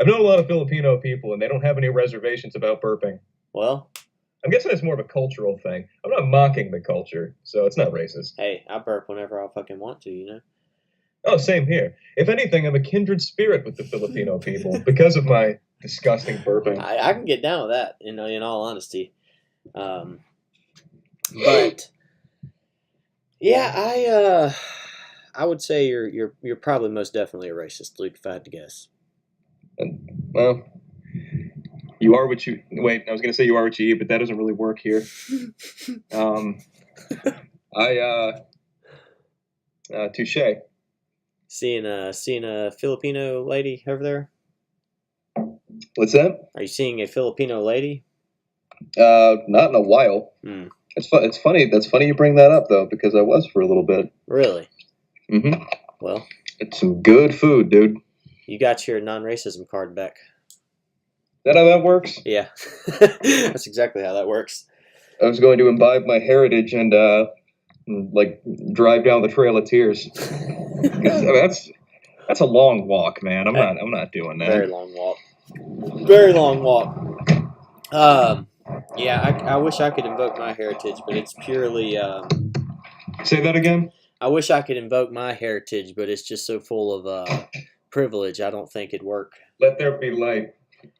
I've known a lot of Filipino people, and they don't have any reservations about burping. Well, I'm guessing it's more of a cultural thing. I'm not mocking the culture, so it's not racist. Hey, I burp whenever I fucking want to, Oh, same here. If anything, I'm a kindred spirit with the Filipino people because of my disgusting burping. I can get down with that. In all honesty, but yeah, I would say you're probably most definitely a racist, Luke, if I had to guess. Well, you are what you. Wait, I was going to say you are what you eat, but that doesn't really work here. Touche. Seeing a Filipino lady over there? What's that? Are you seeing a Filipino lady? Not in a while. Hmm. It's funny. That's funny you bring that up though, because I was for a little bit. Really? Mm-hmm. Well, it's some good food, dude. You got your non-racism card back. Is that how that works? Yeah, that's exactly how that works. I was going to imbibe my heritage and drive down the Trail of Tears. That's a long walk, man. I'm not doing that. Very long walk. Very long walk. Yeah, I wish I could invoke my heritage, but it's purely. Say that again. I wish I could invoke my heritage, but it's just so full of privilege. I don't think it'd work. Let there be light.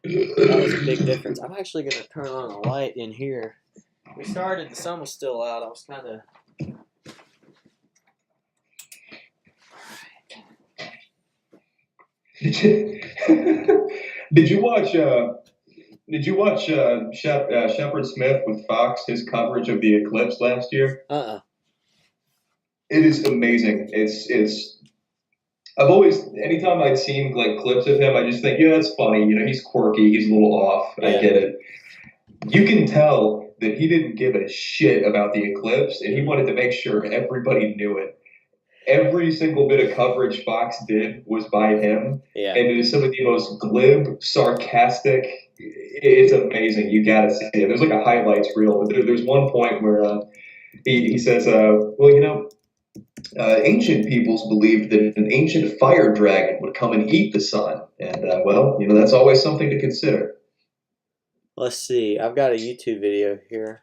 That was a big difference. I'm actually going to turn on a light in here. We started, the sun was still out. I was kind of. Did you watch Shepard Smith with Fox, his coverage of the eclipse last year? It is amazing. It's I've always, anytime I'd seen like clips of him, I just think, yeah, that's funny. He's quirky. He's a little off. Yeah. I get it. You can tell that he didn't give a shit about the eclipse, and he wanted to make sure everybody knew it. Every single bit of coverage Fox did was by him. Yeah. And it is some of the most glib, sarcastic. It's amazing. You got to see it. There's like a highlights reel. But there's one point where he says, ancient peoples believed that an ancient fire dragon would come and eat the sun. And, that's always something to consider. Let's see. I've got a YouTube video here.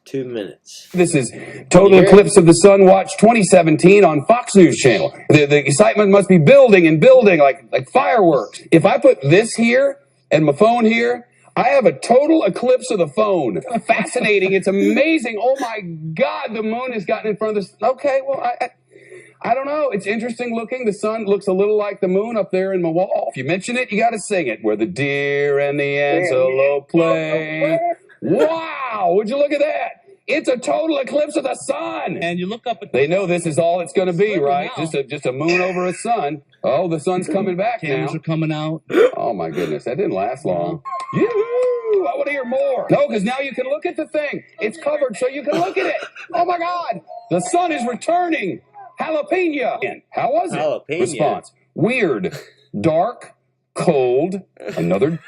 2 minutes. This is Total Eclipse of the Sun Watch 2017 on Fox News Channel. The excitement must be building and building like fireworks. If I put this here and my phone here, I have a total eclipse of the phone. Fascinating. It's amazing. Oh my God, the moon has gotten in front of this. Okay, well, I don't know. It's interesting looking. The sun looks a little like the moon up there in my wall. If you mention it, you got to sing it. Where the deer and the antelope play. Wow, would you look at that? It's a total eclipse of the sun. And you look up at they know this is all it's going to be, right? Just a moon over a sun. Oh, the sun's coming back now. Cameras are coming out. Oh, my goodness. That didn't last long. Yoo-hoo! I want to hear more. No, because now you can look at the thing. It's covered so you can look at it. Oh, my God. The sun is returning. Jalapeno. How was it? Jalapeno. Response. Weird. Dark. Cold. Another...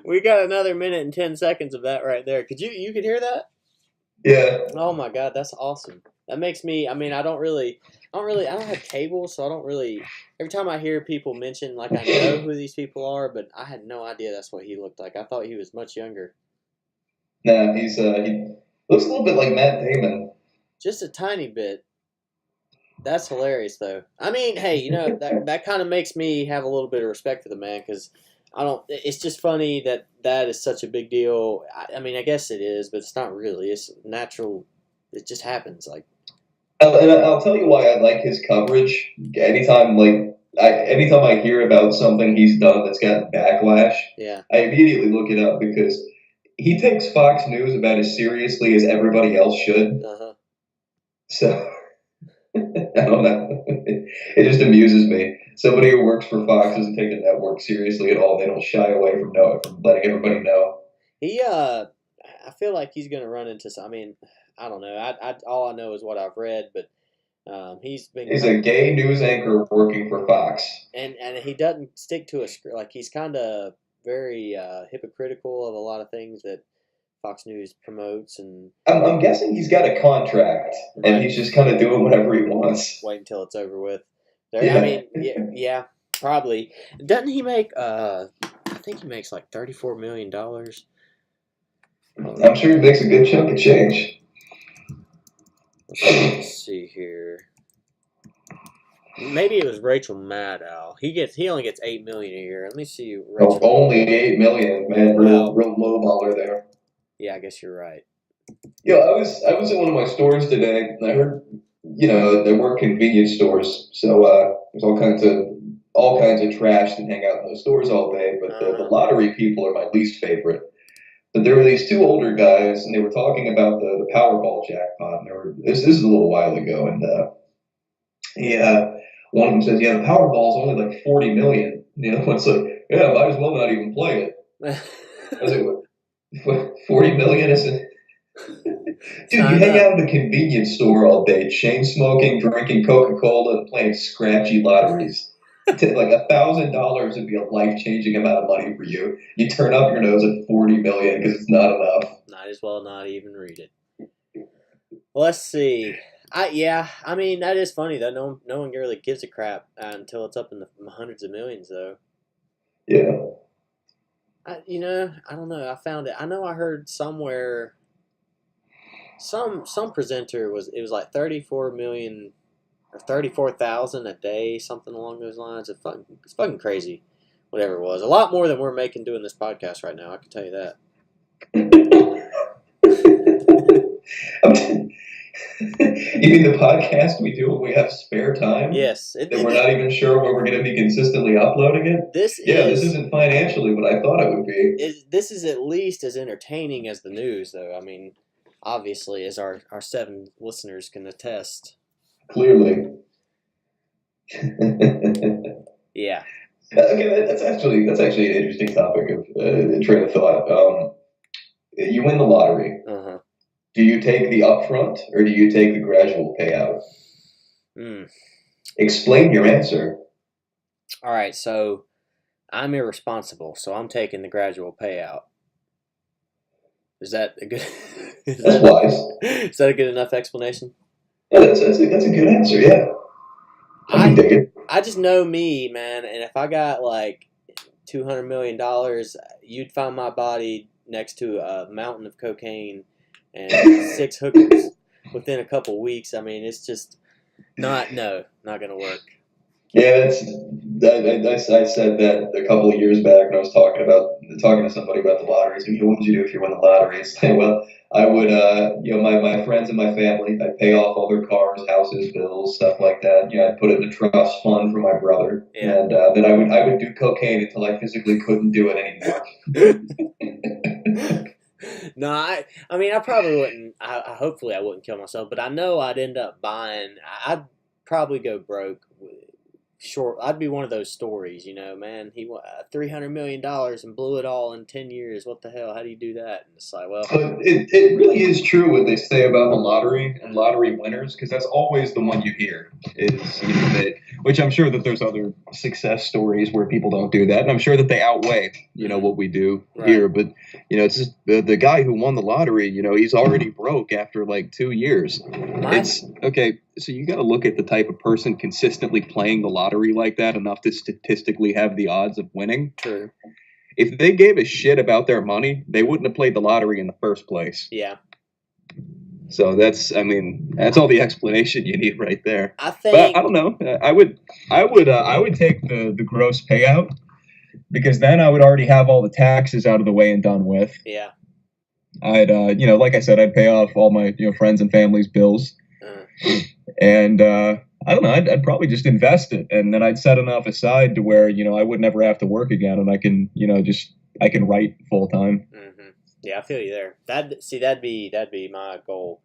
We got another minute and 10 seconds of that right there. You could hear that? Yeah. Oh my God, that's awesome. That makes me, I don't have cable, so I don't really, every time I hear people mention, like I know who these people are, but I had no idea that's what he looked like. I thought he was much younger. Nah, he looks a little bit like Matt Damon. Just a tiny bit. That's hilarious though. I mean, hey, that kind of makes me have a little bit of respect for the man, because it's just funny that is such a big deal. I mean, I guess it is, but it's not really. It's natural. It just happens. And I'll tell you why I like his coverage. Anytime I hear about something he's done that's gotten backlash, yeah, I immediately look it up, because he takes Fox News about as seriously as everybody else should. Uh-huh. So, I don't know. It just amuses me. Somebody who works for Fox doesn't take the network seriously at all. They don't shy away from letting everybody know. I feel like he's going to run into some. I mean, I don't know. All I know is what I've read, but he's a gay news anchor working for Fox, and he doesn't stick to a script. Like, he's kind of very hypocritical of a lot of things that Fox News promotes, and I'm guessing he's got a contract, right, and he's just kind of doing whatever he wants. Wait until it's over with. Yeah. I mean, yeah, probably. Doesn't he make? I think he makes like $34 million. I'm sure he makes a good chunk of change. Let's see here. Maybe it was Rachel Maddow. He only gets $8 million a year. Let me see. Oh, only $8 million, man. Wow. Real low baller there. Yeah, I guess you're right. Yeah, I was at one of my stores today, and I heard, there were convenience stores, so there's all kinds of trash that hang out in those stores all day. But the lottery people are my least favorite. But there were these two older guys, and they were talking about the Powerball jackpot. And this is a little while ago, and one of them says, "Yeah, the Powerball's only like 40 million." And the other one's like, "Yeah, might as well not even play it." I was like, what, 40 million isn't? Dude, you hang out in a convenience store all day, chain smoking, drinking Coca-Cola, and playing scratchy lotteries. Like $1,000 would be a life-changing amount of money for you. You turn up your nose at 40 million because it's not enough. Might as well not even read it. Let's see. I mean, that is funny though. No one really gives a crap until it's up in the hundreds of millions, though. Yeah. I don't know. I found it. I know I heard somewhere. Some presenter it was like 34 million or 34,000 a day, something along those lines. It's fucking crazy. Whatever it was, a lot more than we're making doing this podcast right now. I can tell you that. You mean the podcast we do when we have spare time? Yes. That we're not even sure when we're going to be consistently uploading it? This isn't financially what I thought it would be. This is at least as entertaining as the news, though. I mean, obviously, as our 7 listeners can attest. Clearly. Yeah. Okay, that's actually an interesting topic of train of thought. You win the lottery. Uh-huh. Do you take the upfront or do you take the gradual payout? Explain your answer. All right, so I'm irresponsible, so I'm taking the gradual payout. Is that a good? That's wise. Is that a good enough explanation? Yeah, that's a good answer. Yeah. I can dig it. I just know me, man, and if I got like $200 million, you'd find my body next to a mountain of cocaine and 6 hookers within a couple weeks. I mean, it's just not gonna work. Yeah, I said that a couple of years back when I was talking to somebody about the lottery. So, what would you do if you won the lottery? It's like, well, I would, my friends and my family, I'd pay off all their cars, houses, bills, stuff like that. I'd put it in a trust fund for my brother, and then I would do cocaine until I physically couldn't do it anymore. No, I mean, I probably wouldn't. Hopefully, I wouldn't kill myself, but I know I'd end up buying. I'd probably go broke. I'd be one of those stories, man. He won $300 million and blew it all in 10 years. What the hell? How do you do that? And it's like, well, it really is true what they say about the lottery and lottery winners, because that's always the one you hear. Which I'm sure that there's other success stories where people don't do that, and I'm sure that they outweigh, what we do here. But it's just the guy who won the lottery. He's already broke after like 2 years. It's okay. So you got to look at the type of person consistently playing the lottery like that enough to statistically have the odds of winning. True. If they gave a shit about their money, they wouldn't have played the lottery in the first place. Yeah. So that's all the explanation you need right there. But I don't know. I would take the gross payout, because then I would already have all the taxes out of the way and done with. Yeah. I'd like I said, I'd pay off all my friends and family's bills. And I don't know, I'd probably just invest it, and then I'd set enough aside to where I would never have to work again, and I can I can write full time. Mm-hmm. Yeah, I feel you there. That'd be my goal.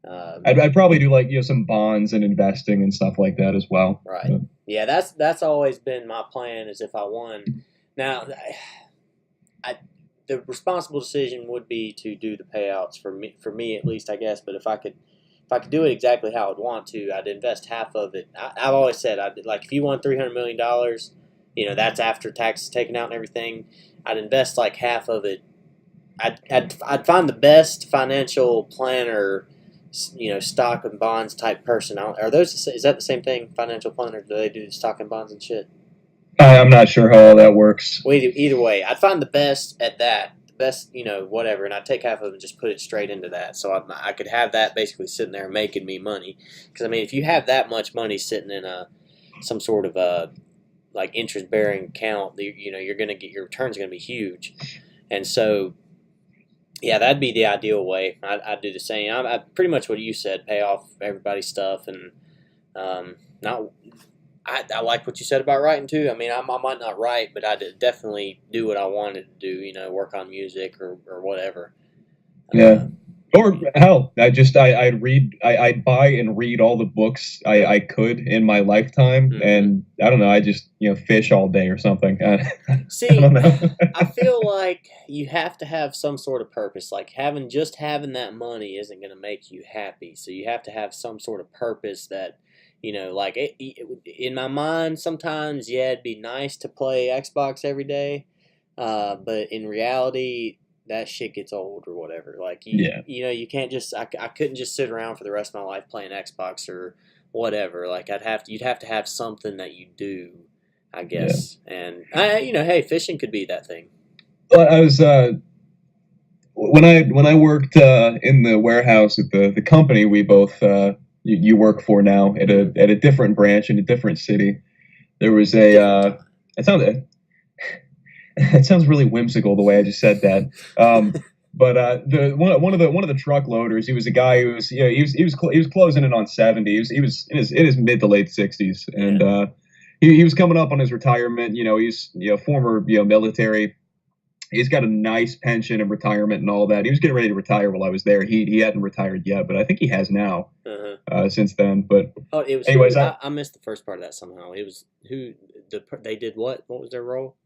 I'd probably do like some bonds and investing and stuff like that as well. Right. Yeah, that's always been my plan. Is if I won. Now, the responsible decision would be to do the payouts for me at least, I guess. But if I could do it exactly how I'd want to, I'd invest half of it. I've always said, if you won $300 million, that's after taxes taken out and everything, I'd invest like half of it. I'd find the best financial planner, stock and bonds type person. Is that the same thing? Financial planner? Do they do stock and bonds and shit? I'm not sure how all that works. Well, either way, I'd find the best at that, best, whatever, and I'd take half of it and just put it straight into that. So I could have that basically sitting there making me money. Because, I mean, if you have that much money sitting in some sort of like interest-bearing account, you're going to get, your return's going to be huge. And so, yeah, that'd be the ideal way. I'd do the same. I pretty much what you said, pay off everybody's stuff, and not. I like what you said about writing too. I mean, I might not write, but I definitely do what I wanted to do. Work on music or whatever. Yeah. Or hell, I'd read, I'd buy and read all the books I could in my lifetime, and I don't know, I just fish all day or something. See, I don't know. I feel like you have to have some sort of purpose. Like having that money isn't going to make you happy. So you have to have some sort of purpose that. Like in my mind, sometimes, yeah, it'd be nice to play Xbox every day, but in reality, that shit gets old or whatever. Like, you can't just, I couldn't just sit around for the rest of my life playing Xbox or whatever. Like, you'd have to have something that you do, I guess. Yeah. And, hey, fishing could be that thing. Well, I was, when I worked in the warehouse at the company we both you work for now at a different branch in a different city, there was it sounds really whimsical the way I just said that. But one of the truck loaders, he was a guy who was he was closing in on 70. He was in his mid to late 60s, and he was coming up on his retirement. He's former military. He's got a nice pension and retirement and all that. He was getting ready to retire while I was there. He hadn't retired yet, but I think he has now since then. But it was. Anyways, I missed the first part of that somehow. It was they did what? What was their role?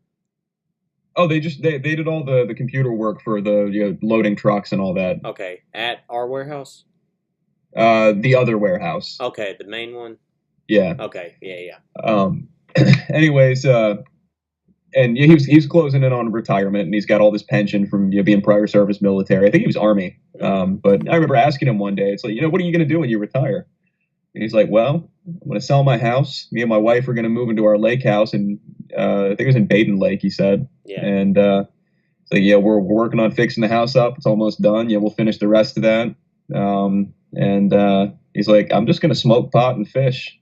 Oh, they did all the computer work for the loading trucks and all that. Okay, at our warehouse. The other warehouse. Okay, the main one. Yeah. Okay. Yeah. Anyways, and he was closing in on retirement, and he's got all this pension from being prior service military. I think he was Army. But I remember asking him one day, it's like, what are you going to do when you retire? And he's like, well, I'm going to sell my house. Me and my wife are going to move into our lake house, and I think it was in Baden Lake, he said. Yeah. And so we're working on fixing the house up. It's almost done. We'll finish the rest of that. And he's like, I'm just going to smoke pot and fish.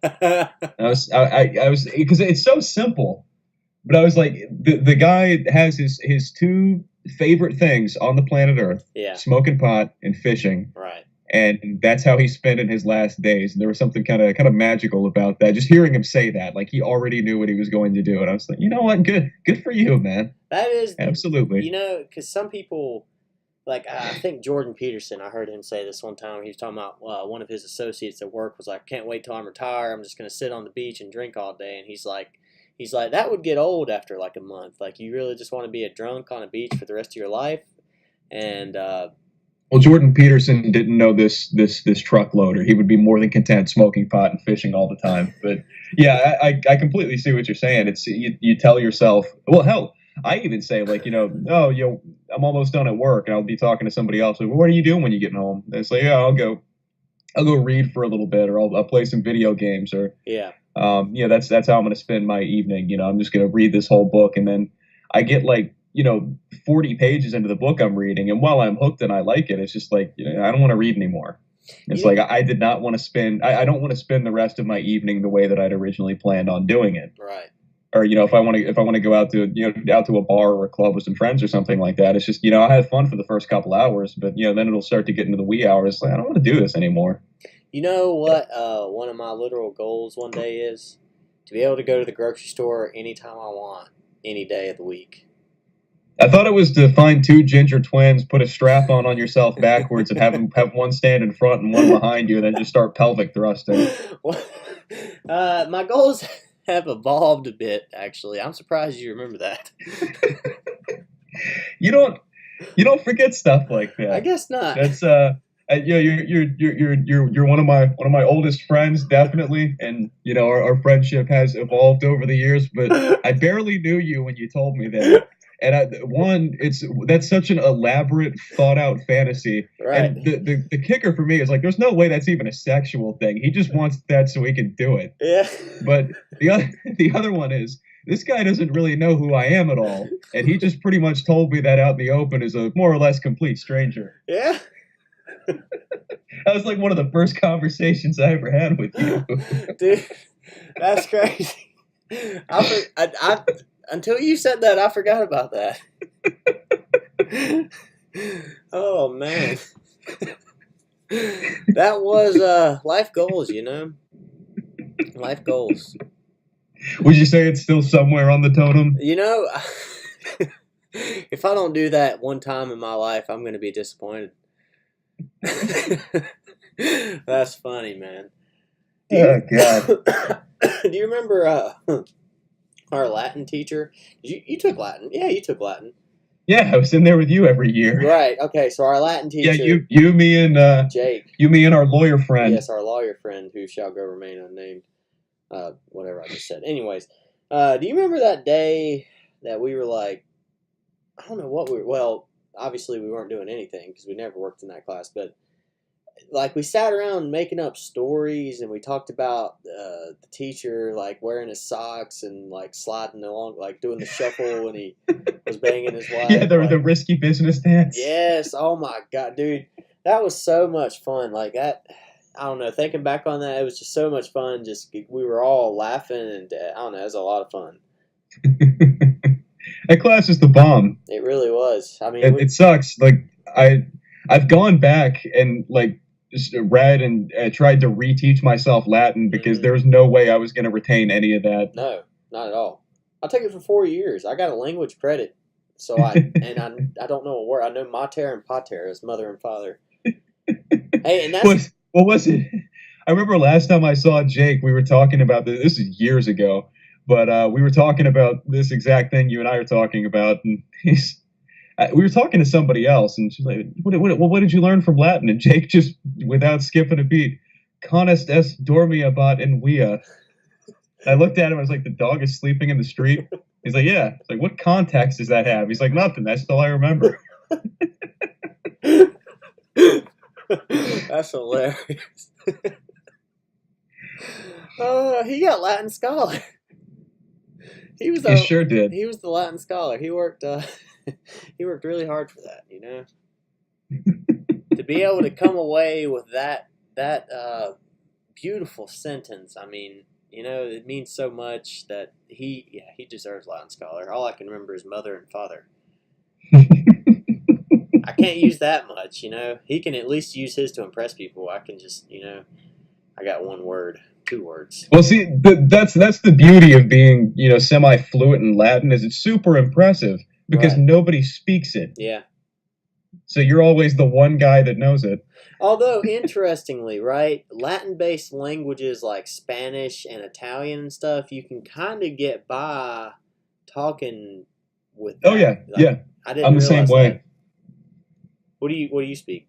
I was because it's so simple. But I was like, the guy has his two favorite things on the planet Earth: smoking pot and fishing. Right. And that's how he's spending his last days. And there was something kind of magical about that. Just hearing him say that, like he already knew what he was going to do. And I was like, you know what? Good for you, man. That is absolutely. Because some people, like I think Jordan Peterson, I heard him say this one time. He was talking about one of his associates at work was like, can't wait till I'm retired. I'm just going to sit on the beach and drink all day. And he's like, that would get old after like a month. Like, you really just want to be a drunk on a beach for the rest of your life? And well, Jordan Peterson didn't know this truck loader. He would be more than content smoking pot and fishing all the time. But yeah, I completely see what you're saying. It's you tell yourself, well, hell, I even say like, I'm almost done at work, and I'll be talking to somebody else. Like, well, what are you doing when you get home? And it's like, yeah, I'll go read for a little bit, or I'll play some video games, or that's how I'm going to spend my evening. I'm just going to read this whole book, and then I get like 40 pages into the book I'm reading, and while I'm hooked and I like it, it's just like I don't want to read anymore. It's like I did not want to spend. I don't want to spend the rest of my evening the way that I'd originally planned on doing it. Right. Or if I want to go out to a bar or a club with some friends or something like that, it's just I have fun for the first couple hours, but then it'll start to get into the wee hours. Like, I don't want to do this anymore. You know what? One of my literal goals one day is to be able to go to the grocery store anytime I want, any day of the week. I thought it was to find two ginger twins, put a strap on yourself backwards, and have one stand in front and one behind you, and then just start pelvic thrusting. My goals have evolved a bit, actually. I'm surprised you remember that. You don't forget stuff like that. I guess not. That's you're one of my oldest friends, definitely, and our friendship has evolved over the years. But I barely knew you when you told me that. And that's such an elaborate, thought out fantasy. Right. And the kicker for me is like, there's no way that's even a sexual thing. He just wants that so he can do it. Yeah. But the other one is this guy doesn't really know who I am at all. And he just pretty much told me that out in the open as a more or less complete stranger. Yeah. That was like one of the first conversations I ever had with you. Dude, that's crazy. I until you said that, I forgot about that. Oh, man. That was life goals, you know? Life goals. Would you say it's still somewhere on the totem? You know, if I don't do that one time in my life, I'm going to be disappointed. That's funny, man. Oh, God. Do you remember our Latin teacher? You took Latin. Yeah, you took Latin. Yeah, I was in there with you every year. Right. Okay, so our Latin teacher. Yeah, you, me, and Jake. You, me, and our lawyer friend. Yes, our lawyer friend who shall go remain unnamed. Whatever I just said. Anyways, do you remember that day that we were like, I don't know what we were, well, obviously we weren't doing anything because we never worked in that class, but like we sat around making up stories and we talked about the teacher like wearing his socks and like sliding along, like doing the shuffle when he was banging his wife. Yeah, like, the risky business dance. Yes. Oh my God, dude. That was so much fun. Like that, I don't know, thinking back on that, it was just so much fun. Just, we were all laughing and I don't know, it was a lot of fun. That class is the bomb. It really was. I mean, it sucks. Like I've gone back and like just read and tried to reteach myself Latin because there was no way I was going to retain any of that. No, not at all. I took it for 4 years. I got a language credit, so I don't know a word. I know mater and pater as mother and father. Hey, and that's what was it? I remember last time I saw Jake, we were talking about this. This is years ago, but we were talking about this exact thing you and I are talking about, and we were talking to somebody else, and she's like, what did you learn from Latin? And Jake just, without skipping a beat, Conest est dormiabat in via. I looked at him, I was like, the dog is sleeping in the street? He's like, yeah. It's like, what context does that have? He's like, nothing, that's all I remember. That's hilarious. He got Latin scholar. He Sure did. He was the Latin scholar. He worked he worked really hard for that, you know. To be able to come away with that beautiful sentence, I mean, you know, it means so much that he deserves Latin scholar. All I can remember is mother and father. I can't use that much, you know. He can at least use his to impress people. I can just, you know, I got one word, 2 words. Well, see, that's the beauty of being, you know, semi-fluent in Latin is it's super impressive because nobody speaks it. Yeah. So you're always the one guy that knows it. Although, interestingly, right, Latin-based languages like Spanish and Italian and stuff, you can kind of get by talking with that. Oh, yeah, like, yeah. I didn't I'm the same way. That. What do you speak?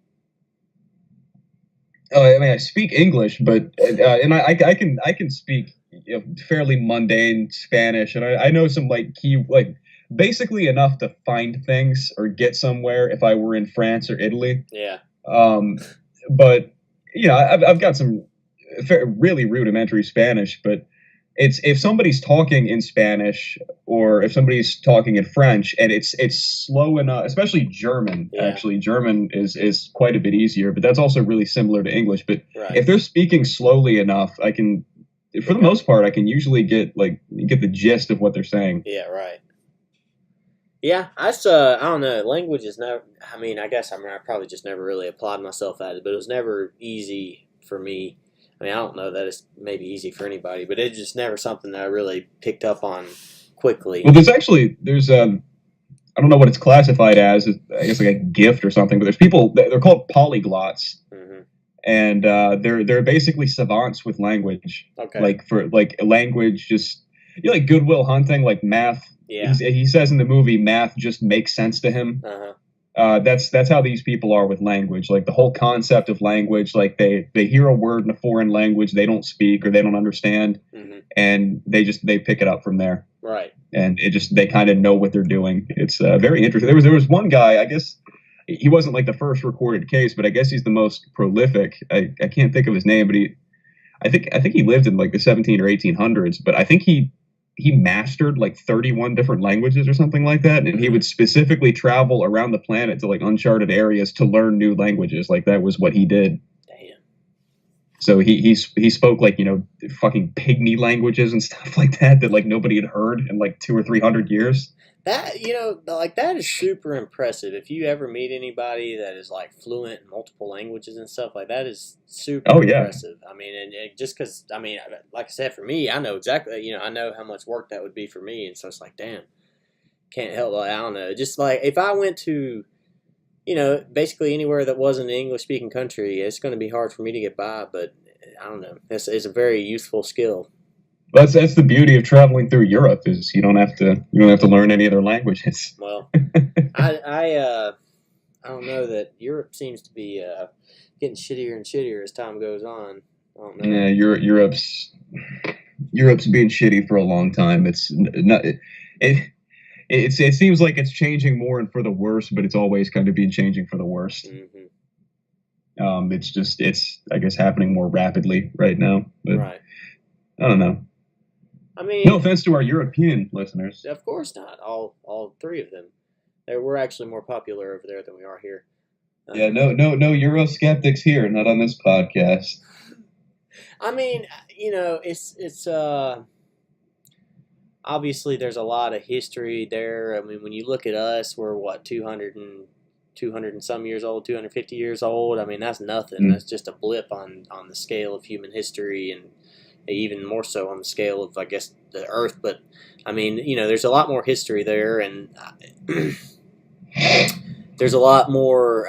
Oh, I mean, I speak English, but and I can speak, you know, fairly mundane Spanish, and I know some like key, like basically enough to find things or get somewhere if I were in France or Italy. Yeah. But you know, I've got some really rudimentary Spanish, but it's if somebody's talking in Spanish or if somebody's talking in French and it's slow enough, especially German. Yeah. Actually, German is quite a bit easier, but that's also really similar to English. But if they're speaking slowly enough, I can, for the most part, I can usually get the gist of what they're saying. Yeah, right. Yeah, I don't know. Language is never. I mean, I probably just never really applied myself at it, but it was never easy for me. I mean, I don't know that it's maybe easy for anybody, but it's just never something that I really picked up on quickly. Well, there's I don't know what it's classified as. I guess like a gift or something. But there's people, they're called polyglots, and they're basically savants with language. Okay. Like for like language, just like Good Will Hunting, like math. Yeah. He says in the movie, math just makes sense to him. That's how these people are with language. Like the whole concept of language, like they hear a word in a foreign language they don't speak or they don't understand, and they pick it up from there. Right. And they kind of know what they're doing. It's very interesting. There was one guy, I guess he wasn't like the first recorded case, but I guess he's the most prolific. I can't think of his name, but I think he lived in like the 17 or 1800s, but I think he he mastered like 31 different languages or something like that, and he would specifically travel around the planet to like uncharted areas to learn new languages. Like that was what he did. Damn. So he spoke like, you know, fucking pygmy languages and stuff like that like nobody had heard in like 200 or 300 years. That, you know, like that is super impressive. If you ever meet anybody that is like fluent in multiple languages and stuff, like that is super impressive. I mean, and just because, I mean, like I said, for me, I know exactly, you know, I know how much work that would be for me. And so it's like, damn, can't help, like, I don't know. Just like if I went to, you know, basically anywhere that wasn't an English speaking country, it's going to be hard for me to get by. But I don't know. It's a very useful skill. That's the beauty of traveling through Europe is you don't have to learn any other languages. Well, I don't know that Europe seems to be getting shittier and shittier as time goes on. I don't know. Yeah, Europe's been shitty for a long time. It's not it seems like it's changing more and for the worse, but it's always kind of been changing for the worst. Mm-hmm. It's I guess happening more rapidly right now. But right. I don't know. I mean, no offense to our European listeners. Of course not. All three of them. We're actually more popular over there than we are here. Yeah, no Eurosceptics here, not on this podcast. I mean, you know, it's obviously there's a lot of history there. I mean, when you look at us, we're what 200 and some years old, 250 years old. I mean, that's nothing. That's just a blip on the scale of human history, and even more so on the scale of, I guess, the Earth. But I mean, you know, there's a lot more history there, and there's a lot more,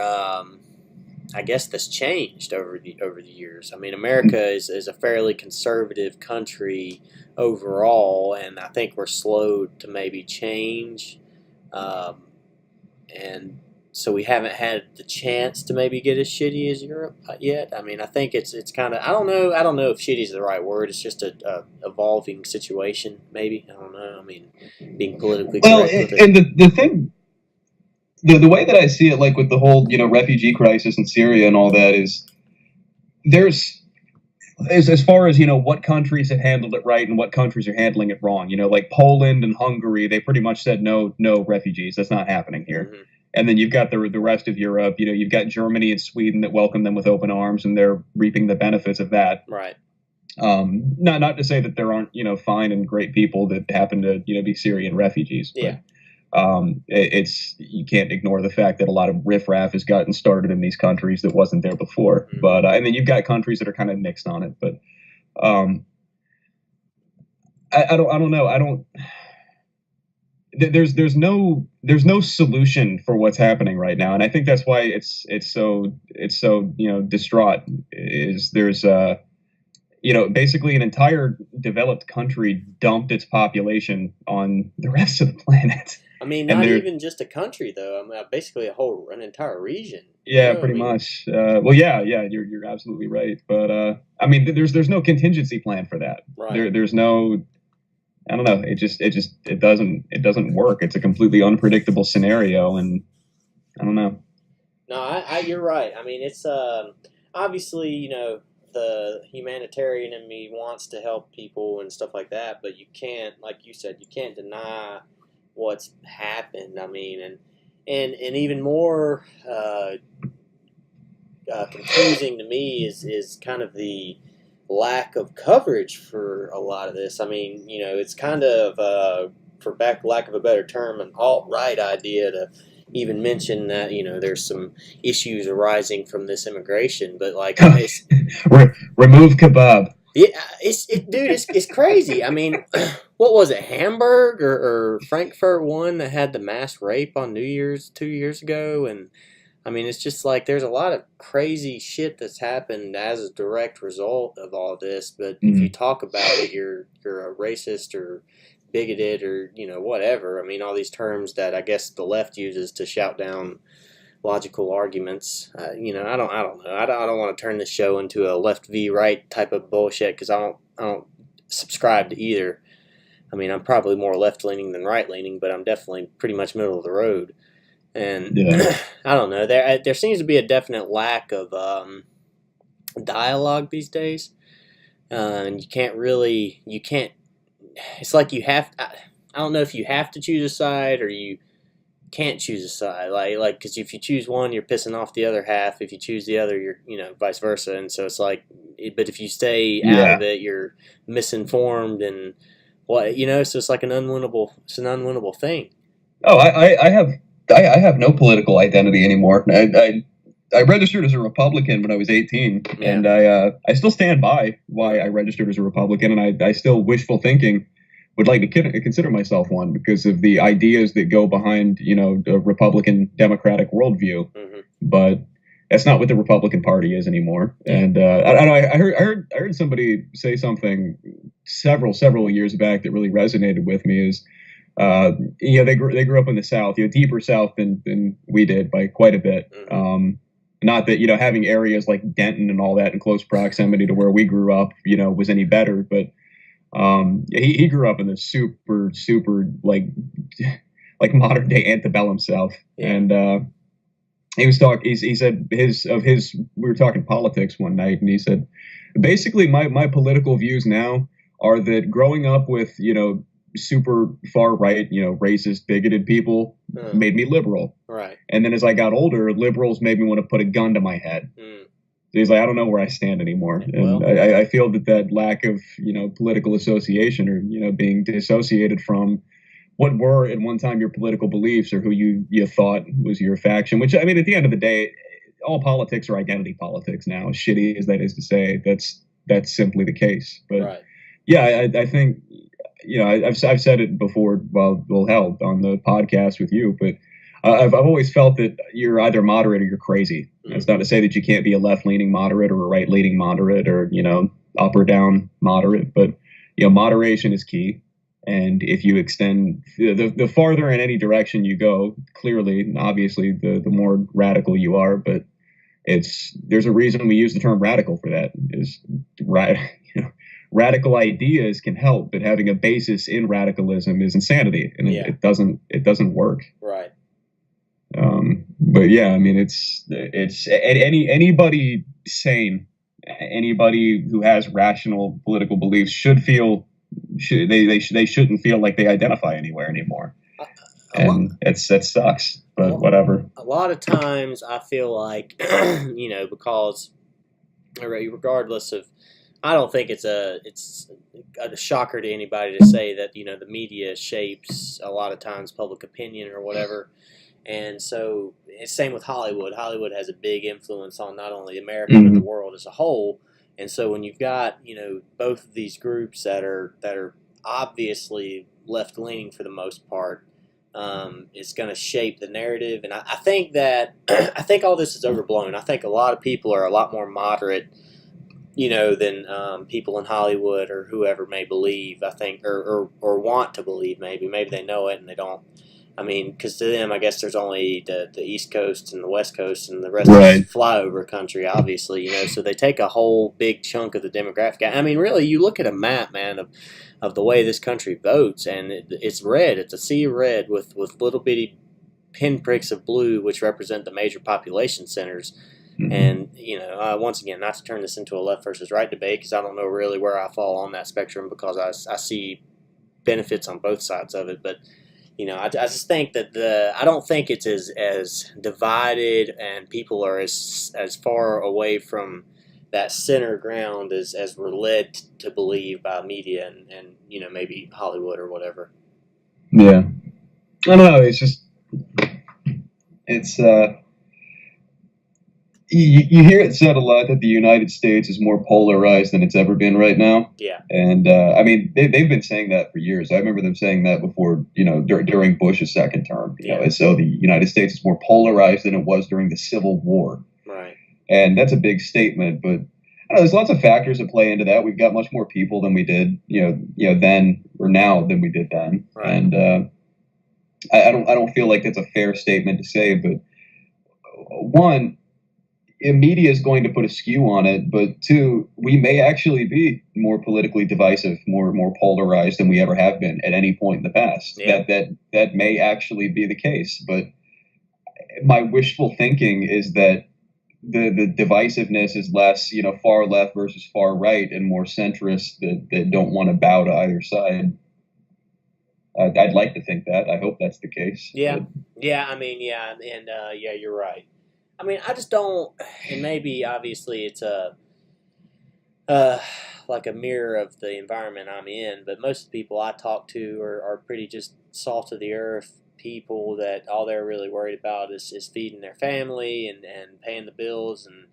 I guess, that's changed over the years. I mean, America is a fairly conservative country overall, and I think we're slow to maybe change, and so we haven't had the chance to maybe get as shitty as Europe yet. I mean, I think it's kind of, I don't know if shitty is the right word. It's just a evolving situation, maybe. I don't know. I mean, being politically correct with it. And the thing, the way that I see it, like with the whole, you know, refugee crisis in Syria and all that, is there's as far as, you know, what countries have handled it right and what countries are handling it wrong. You know, like Poland and Hungary, they pretty much said no refugees. That's not happening here. Mm-hmm. And then you've got the rest of Europe. You know, you've got Germany and Sweden that welcome them with open arms, and they're reaping the benefits of that. Right. Not to say that there aren't, you know, fine and great people that happen to, you know, be Syrian refugees. Yeah. But, it's, you can't ignore the fact that a lot of riffraff has gotten started in these countries that wasn't there before. Mm-hmm. But and then you've got countries that are kind of mixed on it. But I don't know. There's no solution for what's happening right now, and I think that's why it's so you know, distraught. Is there's you know, basically an entire developed country dumped its population on the rest of the planet. I mean, not even just a country though. I mean, basically an entire region. Yeah, you know, pretty much. Well, yeah, you're absolutely right. But I mean, there's no contingency plan for that. Right. There's no. I don't know. It doesn't work. It's a completely unpredictable scenario, and I don't know. No, you're right. I mean, it's obviously, you know, the humanitarian in me wants to help people and stuff like that, but you can't, like you said, you can't deny what's happened. I mean, and even more confusing to me is kind of the lack of coverage for a lot of this. I mean, you know, it's kind of, for lack of a better term, an alt-right idea to even mention that, you know, there's some issues arising from this immigration, but like, remove kebab. Yeah, it's crazy. I mean, what was it, Hamburg or Frankfurt one that had the mass rape on New Year's 2 years ago? And I mean, it's just like there's a lot of crazy shit that's happened as a direct result of all this. But if you talk about it, you're a racist or bigoted or, you know, whatever. I mean, all these terms that I guess the left uses to shout down logical arguments. You know, I don't know. I don't want to turn this show into a left v right type of bullshit because I don't subscribe to either. I mean, I'm probably more left leaning than right leaning, but I'm definitely pretty much middle of the road. And yeah. I don't know. There seems to be a definite lack of dialogue these days, and you can't it's like you have. I don't know if you have to choose a side or you can't choose a side. Like because if you choose one, you're pissing off the other half. If you choose the other, you're vice versa. And so it's like, but if you stay out of it, you're misinformed and what So it's like an unwinnable thing. Oh, I have no political identity anymore. I registered as a Republican when I was 18, and I still stand by why I registered as a Republican, and I still wishful thinking would like to consider myself one because of the ideas that go behind the Republican Democratic worldview. Mm-hmm. But that's not what the Republican Party is anymore. And I heard somebody say something several years back that really resonated with me. Is they grew up in the South, deeper South than we did by quite a bit. Mm-hmm. Not that having areas like Denton and all that in close proximity to where we grew up was any better, but he grew up in the super like modern day antebellum South. And he said we were talking politics one night, and he said basically my political views now are that growing up with super far right, racist, bigoted people made me liberal. Right. And then as I got older, liberals made me want to put a gun to my head. So he's like, I don't know where I stand anymore. And I feel that lack of, political association or, being dissociated from what were at one time your political beliefs or who you thought was your faction, which, I mean, at the end of the day, all politics are identity politics now, as shitty as that is to say. That's simply the case. But yeah, I think, I've said it before, well, hell, on the podcast with you, but I've always felt that you're either moderate or you're crazy. That's not to say that you can't be a left-leaning moderate or a right-leaning moderate or, up or down moderate, but, moderation is key. And if you extend the farther in any direction you go, clearly, and obviously, the more radical you are, but there's a reason we use the term radical for that is radical ideas can help, but having a basis in radicalism is insanity, and it doesn't work. Right. But yeah, I mean, it's anybody sane, anybody who has rational political beliefs they shouldn't feel like they identify anywhere anymore, and that sucks. But whatever. A lot of times, I feel like because regardless of. I don't think it's a shocker to anybody to say that the media shapes a lot of times public opinion or whatever, and so it's same with Hollywood. Hollywood has a big influence on not only America but the world as a whole. And so when you've got both of these groups that are obviously left leaning for the most part, it's going to shape the narrative. And I think that I think all this is overblown. I think a lot of people are a lot more moderate. Than people in Hollywood or whoever may believe, I think, or want to believe maybe they know it and they don't. I mean, because to them, I guess there's only the East Coast and the West Coast and the rest is flyover country, obviously, so they take a whole big chunk of the demographic. I mean, really, you look at a map, man, of the way this country votes, and it's red. It's a sea of red with little bitty pinpricks of blue, which represent the major population centers. And, once again, not to turn this into a left versus right debate, because I don't know really where I fall on that spectrum because I see benefits on both sides of it. But, I just think that I don't think it's as divided and people are as far away from that center ground as we're led to believe by media and maybe Hollywood or whatever. Yeah. I don't know. You hear it said a lot that the United States is more polarized than it's ever been right now. Yeah. And, I mean, they've been saying that for years. I remember them saying that before, during Bush's second term. So the United States is more polarized than it was during the Civil War. Right. And that's a big statement, but I don't know, there's lots of factors that play into that. We've got much more people than we did, then or now than we did then. Right. And I don't feel like that's a fair statement to say, but one, media is going to put a skew on it, but two, we may actually be more politically divisive, more polarized than we ever have been at any point in the past. Yeah. That may actually be the case, but my wishful thinking is that the divisiveness is less, far left versus far right, and more centrist that don't want to bow to either side. I'd like to think that. I hope that's the case. Yeah, but- yeah. I mean, yeah, and yeah, you're right. I mean, I just don't. And maybe obviously it's like a mirror of the environment I'm in. But most of the people I talk to are pretty just salt of the earth people that all they're really worried about is feeding their family and paying the bills, and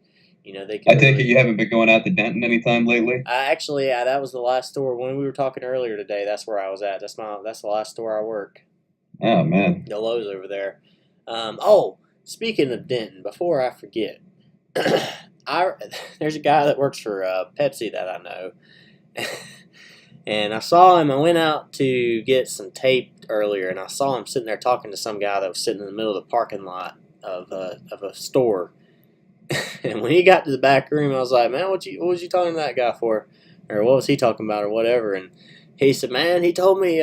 they can. I take it you haven't been going out to Denton anytime lately? Actually, yeah, that was the last store when we were talking earlier today. That's where I was at. That's the last store I work. Oh man. The Lowe's over there. Oh, speaking of Denton, before I forget, there's a guy that works for Pepsi that I know, and I saw him. I went out to get some tape earlier, and I saw him sitting there talking to some guy that was sitting in the middle of the parking lot of a store. And when he got to the back room, I was like, "Man, what was you talking to that guy for, or what was he talking about, or whatever?" And he said, "Man, he told me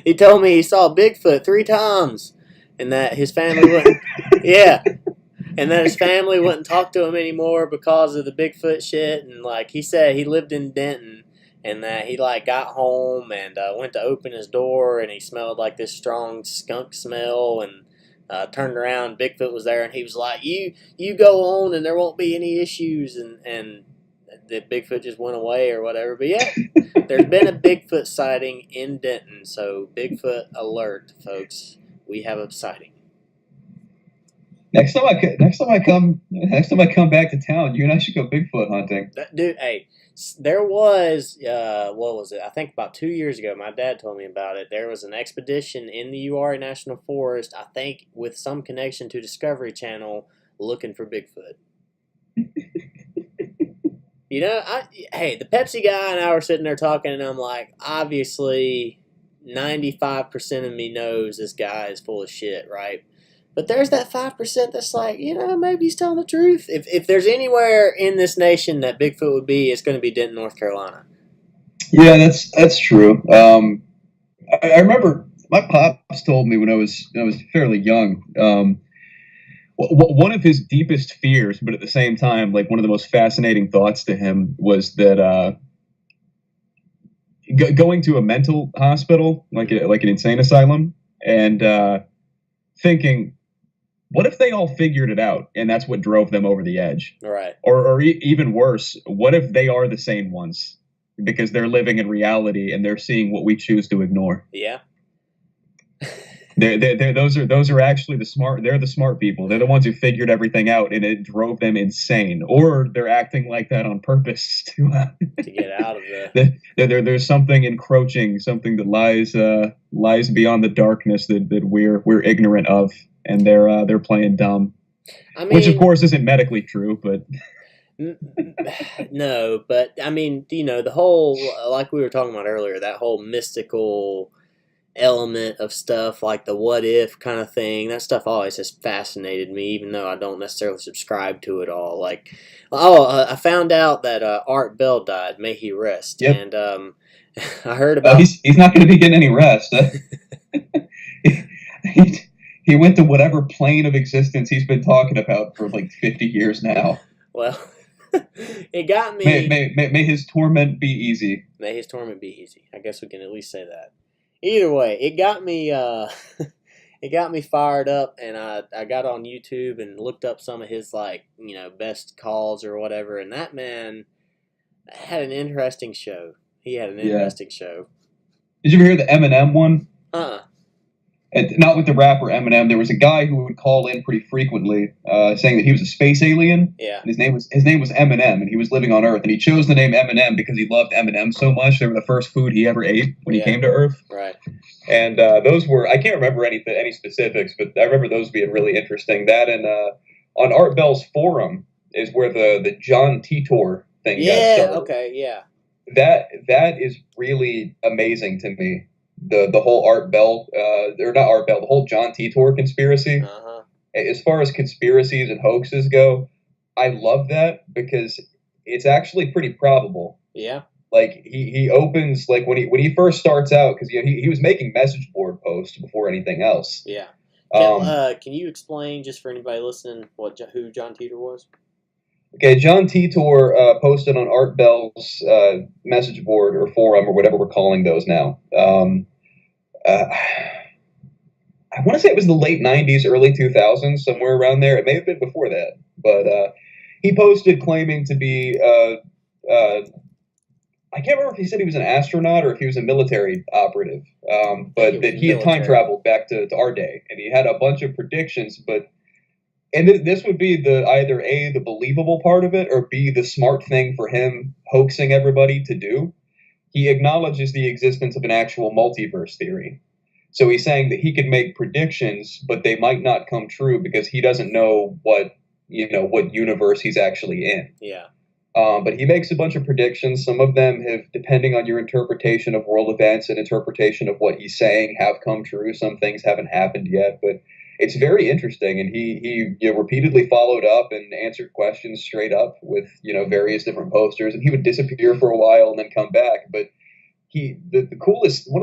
he told me he saw Bigfoot 3 times, and that his family wouldn't, yeah, and that his family wouldn't talk to him anymore because of the Bigfoot shit. And like he said, he lived in Denton, and that he like got home and went to open his door, and he smelled like this strong skunk smell, and turned around, Bigfoot was there, and he was like, you go on, and there won't be any issues," and the Bigfoot just went away or whatever. But yeah, there's been a Bigfoot sighting in Denton, so Bigfoot alert, folks. We have a sighting. Next time I come back to town, you and I should go Bigfoot hunting. Dude, hey, there was, what was it? I think about 2 years ago, my dad told me about it. There was an expedition in the URA National Forest, I think with some connection to Discovery Channel, looking for Bigfoot. Hey, the Pepsi guy and I were sitting there talking, and I'm like, obviously, 95% of me knows this guy is full of shit, right? But there's that 5% that's like, maybe he's telling the truth. If there's anywhere in this nation that Bigfoot would be, it's going to be Denton, North Carolina. Yeah, that's true. I remember my pops told me when I was fairly young. One of his deepest fears, but at the same time, like one of the most fascinating thoughts to him, was that going to a mental hospital, like an insane asylum, and thinking, what if they all figured it out and that's what drove them over the edge? Right. Or even worse, what if they are the sane ones because they're living in reality and they're seeing what we choose to ignore? Yeah. Those are actually the smart. They're the smart people. They're the ones who figured everything out, and it drove them insane. Or they're acting like that on purpose to get out of the. There's something encroaching, something that lies beyond the darkness that we're ignorant of, and they're playing dumb. I mean, which of course isn't medically true, but. No, but I mean, the whole, like we were talking about earlier, that whole mystical element of stuff, like the what if kind of thing, that stuff always has fascinated me, even though I don't necessarily subscribe to it all. Like, I found out that Art Bell died, may he rest. Yep. And I heard about he's not going to be getting any rest. He went to whatever plane of existence he's been talking about for like 50 years now. Well, it got me. May his torment be easy. May his torment be easy. I guess we can at least say that. Either way, it got me. It got me fired up, and I got on YouTube and looked up some of his best calls or whatever. And that man had an interesting show. He had an interesting show. Did you ever hear the Eminem one? And not with the rapper Eminem. There was a guy who would call in pretty frequently, saying that he was a space alien. Yeah. And his name was Eminem, and he was living on Earth. And he chose the name Eminem because he loved M&M so much. They were the first food he ever ate when he came to Earth. Right. And those were, I can't remember any specifics, but I remember those being really interesting. That and on Art Bell's forum is where the John Titor thing got started. Okay, yeah. That is really amazing to me. The whole Art Bell, or not Art Bell, the whole John Titor conspiracy. Uh-huh. As far as conspiracies and hoaxes go, I love that because it's actually pretty probable. Yeah. Like he opens, like when he first starts out, because he was making message board posts before anything else. Yeah. Can you explain, just for anybody listening, who John Titor was? Okay, John Titor posted on Art Bell's message board or forum or whatever we're calling those now. I want to say it was the late 90s, early 2000s, somewhere around there. It may have been before that. But he posted claiming to be, I can't remember if he said he was an astronaut or if he was a military operative, but that he had time traveled back to our day. And he had a bunch of predictions, and this would be either A, the believable part of it, or B, the smart thing for him hoaxing everybody to do. He acknowledges the existence of an actual multiverse theory. So he's saying that he could make predictions, but they might not come true because he doesn't know what universe he's actually in. Yeah. But he makes a bunch of predictions. Some of them have, depending on your interpretation of world events and interpretation of what he's saying, have come true. Some things haven't happened yet, but it's very interesting. And he repeatedly followed up and answered questions straight up with, various different posters. And he would disappear for a while and then come back. But one of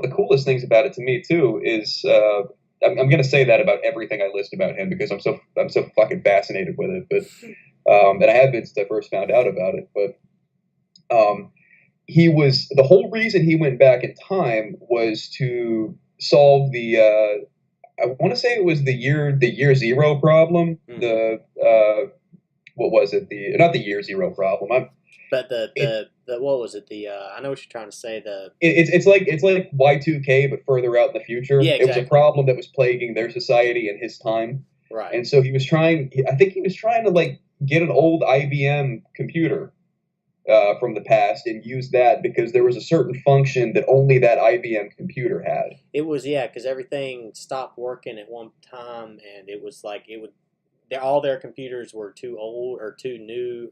the coolest things about it to me too is I'm going to say that about everything I list about him because I'm so fucking fascinated with it. But and I have been since I first found out about it. But the whole reason he went back in time was to solve the I want to say it was the year zero problem. Mm-hmm. What was it? Not the year zero problem. But what was it? I know what you're trying to say. It's like Y2K, but further out in the future. Yeah, exactly. It was a problem that was plaguing their society in his time. Right. And so he was trying to get an old IBM computer from the past and use that because there was a certain function that only that IBM computer had. It was, because everything stopped working at one time, and it was like all their computers were too old or too new.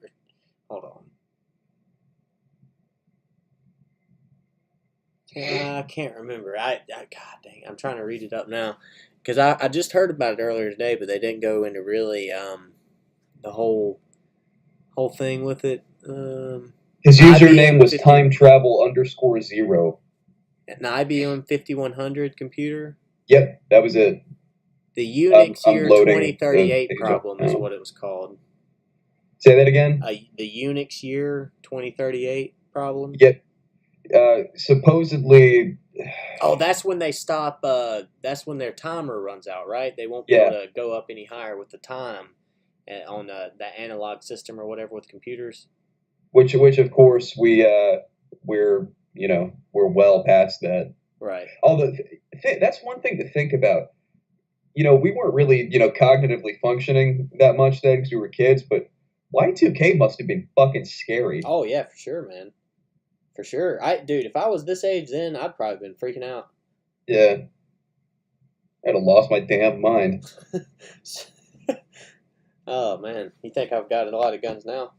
Hold on. I can't remember. God dang, I'm trying to read it up now because I just heard about it earlier today, but they didn't go into really the whole thing with it. His username was timetravel_0. An IBM 5100 computer. Yep, that was it. The Unix year 2038 problem is what it was called. Say that again. The Unix year 2038 problem. Yep. Supposedly. Oh, that's when they stop. That's when their timer runs out, right? They won't be able to go up any higher with the time on the analog system or whatever with computers. Which of course we're well past that. Right. Although that's one thing to think about. We weren't really cognitively functioning that much then because we were kids, but Y2K must have been fucking scary. Oh yeah, for sure, man. For sure. Dude, if I was this age then, I'd probably been freaking out. Yeah. I'd have lost my damn mind. Oh, man. You think I've got a lot of guns now?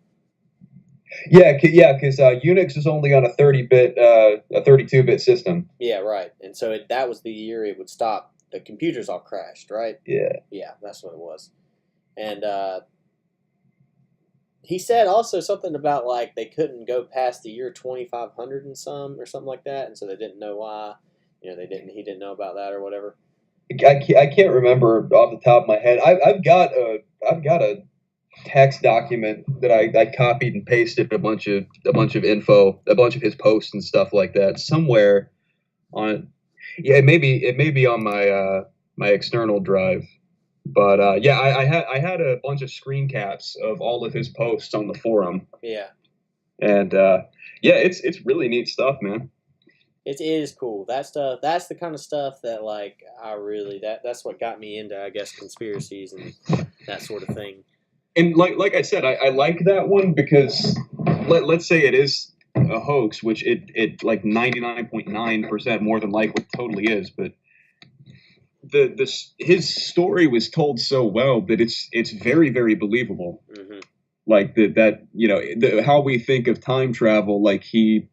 Yeah, because Unix is only on a 32-bit system. Yeah, right. And so that was the year it would stop. The computers all crashed, right? Yeah. Yeah, that's what it was. And he said also something about they couldn't go past the year 2500 and some or something like that, and so they didn't know why. He didn't know about that or whatever. I can't remember off the top of my head. I've got a text document that I copied and pasted a bunch of info, a bunch of his posts and stuff like that somewhere on it. Yeah, it may be on my external drive. But I had a bunch of screen caps of all of his posts on the forum. Yeah. And it's really neat stuff, man. It is cool. That stuff. That's the kind of stuff that that's what got me into, I guess, conspiracies and that sort of thing. And like I said, I like that one because let's say it is a hoax, which it 99.9% more than likely totally is, but his story was told so well that it's very, very believable. Mm-hmm. Like how we think of time travel, like he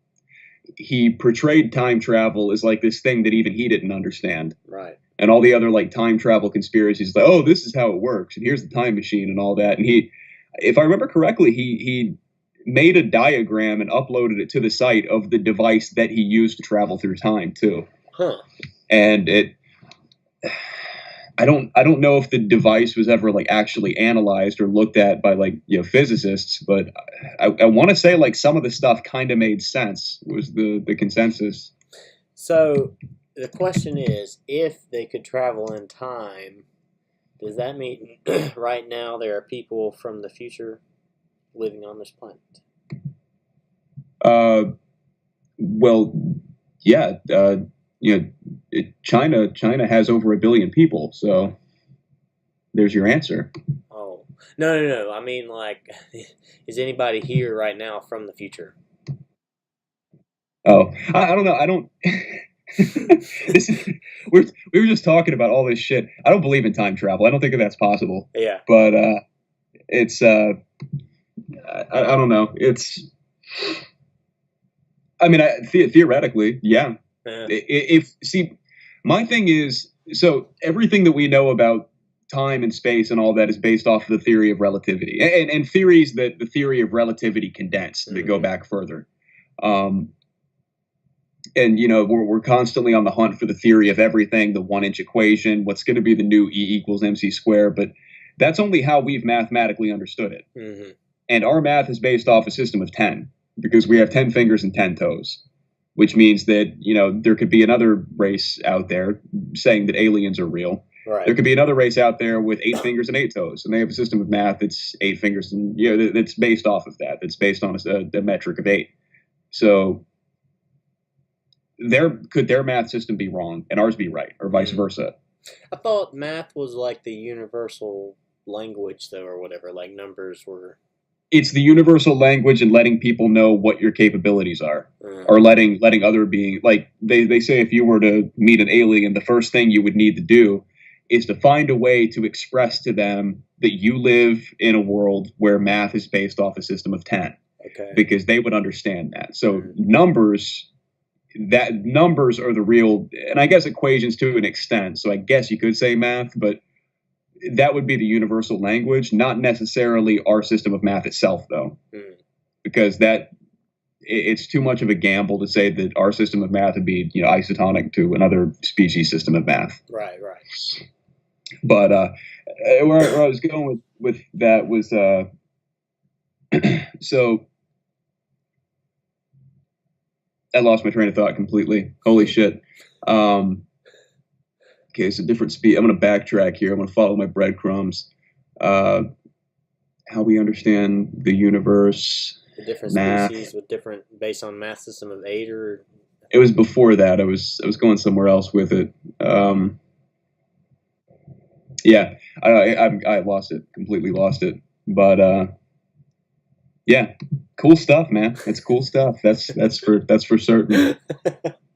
portrayed time travel as like this thing that even he didn't understand. Right. And all the other time travel conspiracies, like, oh, this is how it works, and here's the time machine and all that. And if I remember correctly, he made a diagram and uploaded it to the site of the device that he used to travel through time too. Huh. And I don't know if the device was ever like actually analyzed or looked at by like, physicists, but I want to say like some of the stuff kind of made sense, was the consensus. So the question is, if they could travel in time, does that mean right now there are people from the future living on this planet? Well, yeah, China has over 1 billion people, so there's your answer. Oh, no. I mean, like, is anybody here right now from the future? Oh, I don't know. I don't. this is, we were just talking about all this shit. I don't believe in time travel. I don't think that that's possible. Yeah. But it's I don't know. It's. I mean, theoretically, yeah. If see, my thing is, so everything that we know about time and space and all that is based off of the theory of relativity, and theories that the theory of relativity condense that go back further. And we're constantly on the hunt for the theory of everything, the 1-inch equation, what's going to be the new E equals mc squared, but that's only how we've mathematically understood it. Mm-hmm. And our math is based off a system of 10, because we have 10 fingers and 10 toes, which means that there could be another race out there saying that aliens are real. Right. There could be another race out there with 8 fingers and 8 toes, and they have a system of math that's 8 fingers, and that's based off of that. That's based on a metric of 8. So could their math system be wrong and ours be right, or vice versa? I thought math was like the universal language, though, or whatever. Like numbers were. It's the universal language and letting people know what your capabilities are, or letting other beings, like they say, if you were to meet an alien, the first thing you would need to do is to find a way to express to them that you live in a world where math is based off a system of 10, because they would understand that. So numbers are the real, and I guess equations to an extent. So I guess you could say math, but that would be the universal language, not necessarily our system of math itself, though, because it's too much of a gamble to say that our system of math would be isotonic to another species system of math. Right. But where I was going with that was so I lost my train of thought completely. Holy shit. Okay, so different speed. I'm going to backtrack here. I'm going to follow my breadcrumbs. How we understand the universe. The different math. Species with different, based on math system of 8, or. It was before that. I was going somewhere else with it. Yeah, I lost it. Completely lost it. But yeah, cool stuff, man. It's cool stuff. That's for certain.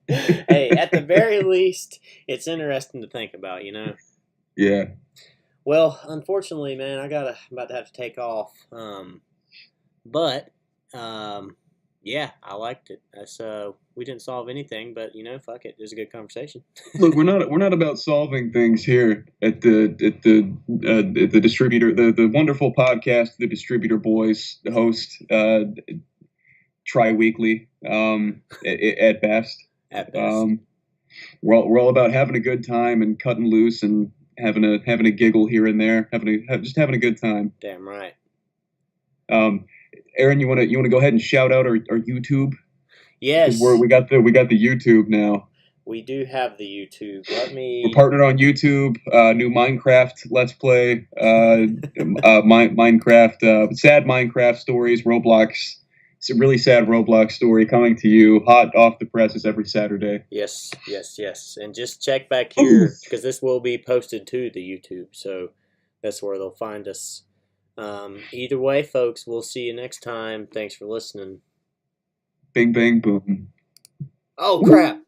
Hey, at the very least, it's interesting to think about, Yeah. Well, unfortunately, man, about to have to take off. But yeah, I liked it. So we didn't solve anything, but fuck it. It was a good conversation. Look, we're not about solving things here at the distributor, the wonderful podcast, the Distributor Boys, the host, tri-weekly, at best. At best. We're all about having a good time and cutting loose and having a giggle here and there, just having a good time. Damn right. Aaron, you want to go ahead and shout out our YouTube? Yes. We got the YouTube now. We do have the YouTube. We're partnered on YouTube. New Minecraft Let's Play. Minecraft. Sad Minecraft stories. Roblox. It's a really sad Roblox story coming to you hot off the presses every Saturday. Yes. And just check back here, because this will be posted to the YouTube. So that's where they'll find us. Either way, folks, we'll see you next time. Thanks for listening. Bing, bang, boom. Oh, crap.